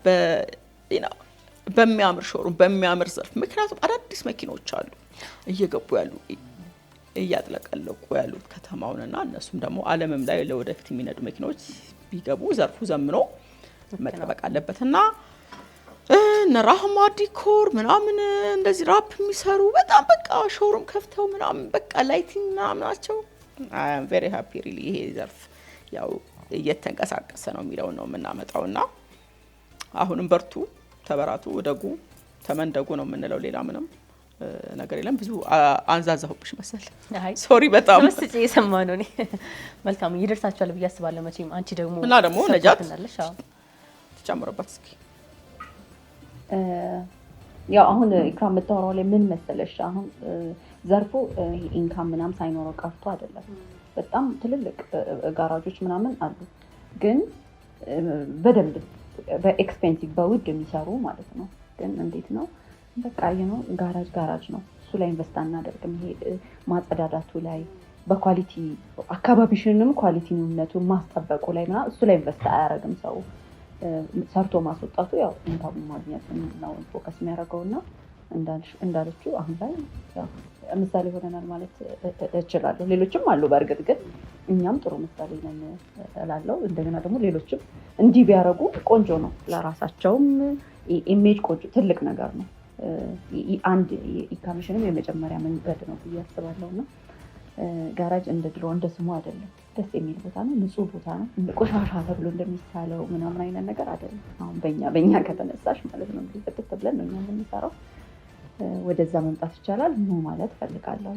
በሚያምር ሾሩም በሚያምር ዘርፍ። ምክንያቱም አዳዲስ መኪኖች አሉ እየገቡ ያሉ እያጥለቀለቁ ያሉት ከተማውንና እነሱም ደግሞ ዓለምም ላይ ለወደፊት የሚነዱ መኪኖች ቢገቡ ዘርፉ ዘምኖ መጠበቅ አለበትና እነ ራህማ ዲኮር ምናምን እንደዚህ ራፕ የሚሰሩ በጣም በቃ ሾሩም ከፍተው ምናምን በቃ ላይቲንግ ምናምን ናቸው። አይ አም ቬሪ ሃፒ ሪሊ ይሄ ዘርፍ ያው እየተንቀሳቀሰ ነው የሚለው ነው የምናመጣውና አሁንም በርቱ፣ ተበራቱ፣ ወደጉ፣ ተመንደጉ ነው የምንለው። ሌላ ምንም ነገር የለም። ብዙ አንዛዛሁብሽ መሰል። ሶሪ በጣም መስጭ የሰማ ነው። እኔ መልካም ይደርሳችኋል ብዬ አስባለሁ። መቼም አንቺ ደግሞ እና ደግሞ ነጃት ተጨምሮበት እስኪ ያው አሁን ኢክራም የምታወራው ላይ ምን መሰለሽ፣ አሁን ዘርፉ ኢንካም ምናምን ሳይኖረው ቀርቶ አይደለም። በጣም ትልልቅ ጋራጆች ምናምን አሉ፣ ግን በደንብ በኤክስፔንሲቭ በውድ የሚሰሩ ማለት ነው። ግን እንዴት ነው በቃ ጋራጅ ነው። እሱ ላይ ኢንቨስት አናደርግም። ይሄ ማጸዳዳቱ ላይ በኳሊቲ አካባቢሽንም ኳሊቲነቱን ማስጠበቁ ላይ ምናምን እሱ ላይ ኢንቨስት አያደርግም ሰው። ሰርቶ ማስወጣቱ ያው ኢንካም ማግኘት ነው ፎከስ የሚያደርገውና እንዳለችው አሁን ላይ ያው ምሳሌ ሆነናል ማለት እችላለሁ። ሌሎችም አሉ በእርግጥ ግን እኛም ጥሩ ምሳሌ ነን እላለሁ። እንደገና ደግሞ ሌሎችም እንዲህ ቢያደርጉ ቆንጆ ነው፣ ለራሳቸውም ኢሜጅ ቆንጆ ትልቅ ነገር ነው። አንድ ኢንካምሽንም የመጀመሪያ መንገድ ነው ብዬ አስባለሁና ጋራጅ እንደ ድሮ እንደ ስሙ አይደለም። ደስ የሚል ቦታ ነው፣ ንጹህ ቦታ ነው። እንደ ቆሻሻ ተብሎ እንደሚሳለው ምናምን አይነት ነገር አይደለም። አሁን በእኛ ከተነሳሽ ማለት ነው እንግዲህ ፍትት ብለን ነው እኛ የምንሰራው። ወደዛ መምጣት ይቻላል ነው ማለት ፈልጋለሁ።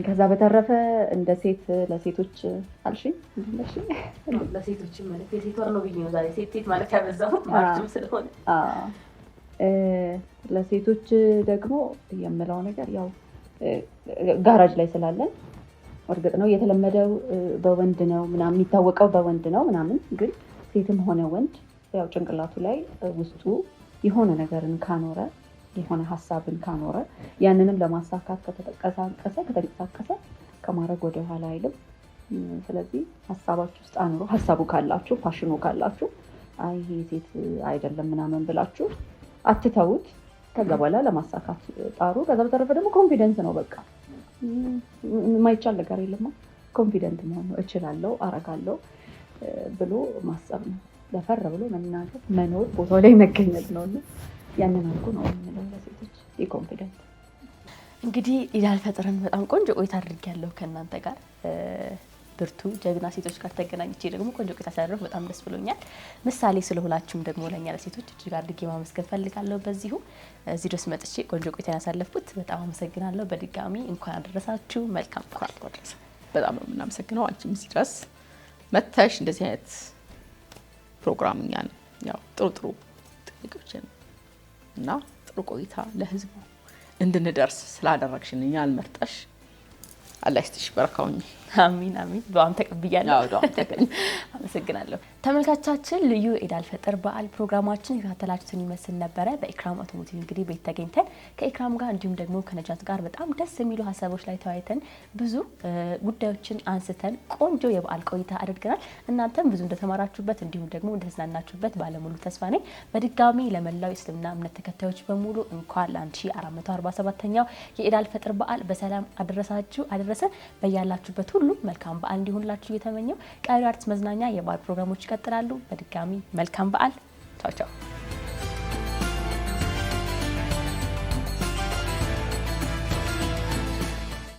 ከዛ በተረፈ እንደ ሴት ለሴቶች አልሽኝ ለሴቶች ማለት የሴት ወር ነው ብዬ ነው ዛሬ ሴት ማለት ያበዛው ማለትም ስለሆነ ለሴቶች ደግሞ የምለው ነገር ያው ጋራጅ ላይ ስላለን እርግጥ ነው የተለመደው በወንድ ነው ምናምን የሚታወቀው በወንድ ነው ምናምን፣ ግን ሴትም ሆነ ወንድ ያው ጭንቅላቱ ላይ ውስጡ የሆነ ነገርን ካኖረ የሆነ ሀሳብን ካኖረ ያንንም ለማሳካት ከተንቀሳቀሰ ከማድረግ ወደ ኋላ አይልም። ስለዚህ ሀሳባችሁ ውስጥ አኑሮ፣ ሀሳቡ ካላችሁ ፓሽኑ ካላችሁ አይ ይሄ ሴት አይደለም ምናምን ብላችሁ አትተውት። ከዛ በኋላ ለማሳካት ጣሩ። ከዛ በተረፈ ደግሞ ኮንፊደንስ ነው በቃ የማይቻል ነገር የለም። ኮንፊደንት መሆን ነው። እችላለሁ፣ አረጋለሁ ብሎ ማሰብ ነው። ለፈር ብሎ መናገር፣ መኖር፣ ቦታው ላይ መገኘት ነው። ያንን አልኩ ነው የምንለው ለሴቶች የኮንፊደንት። እንግዲህ ኢድ አልፈጥርን በጣም ቆንጆ ቆይታ አድርጌያለሁ ከእናንተ ጋር። ብርቱ ጀግና ሴቶች ጋር ተገናኝቼ ደግሞ ቆንጆ ቆይታ ሳደርግ በጣም ደስ ብሎኛል። ምሳሌ ስለሆናችሁም ደግሞ ለኛ ለሴቶች እጅግ አድርጌ ማመስገን ፈልጋለሁ። በዚሁ እዚህ ድረስ መጥቼ ቆንጆ ቆይታ ያሳለፍኩት በጣም አመሰግናለሁ። በድጋሚ እንኳን አደረሳችሁ። መልካም በዓል። በጣም ነው የምናመሰግነው። አንቺም እዚህ ድረስ መተሽ እንደዚህ አይነት ፕሮግራም እኛን ያው ጥሩ ጥያቄዎችን እና ጥሩ ቆይታ ለህዝቡ እንድንደርስ ስላደረግሽን እኛን መርጠሽ አላህ ይስጥሽ፣ በረካውኝ። አሚን አሚን። በጣም ተቀብያለሁ። አመሰግናለሁ። ተመልካቾቻችን ልዩ ኢድ አልፈጥር በዓል ፕሮግራማችን የተከታተላችሁትን ይመስል ነበረ። በኢክራም አውቶሞቲቭ እንግዲህ ቤት ተገኝተን ከኢክራም ጋር እንዲሁም ደግሞ ከነጃት ጋር በጣም ደስ የሚሉ ሀሳቦች ላይ ተወያይተን ብዙ ጉዳዮችን አንስተን ቆንጆ የበዓል ቆይታ አድርገናል። እናንተም ብዙ እንደተማራችሁበት እንዲሁም ደግሞ እንደተዝናናችሁበት ባለሙሉ ተስፋ ነኝ። በድጋሚ ለመላው እስልምና እምነት ተከታዮች በሙሉ እንኳን ለ1447ኛው የኢድ አልፈጥር በዓል በሰላም አደረሳችሁ አደረሰን። በያላችሁበት ሁሉ መልካም በዓል እንዲሆንላችሁ እየተመኘው ቀሪ አርትስ መዝናኛ የበዓል ፕሮግራሞች ይቀጥላሉ። በድጋሚ መልካም በዓል። ቻው ቻው።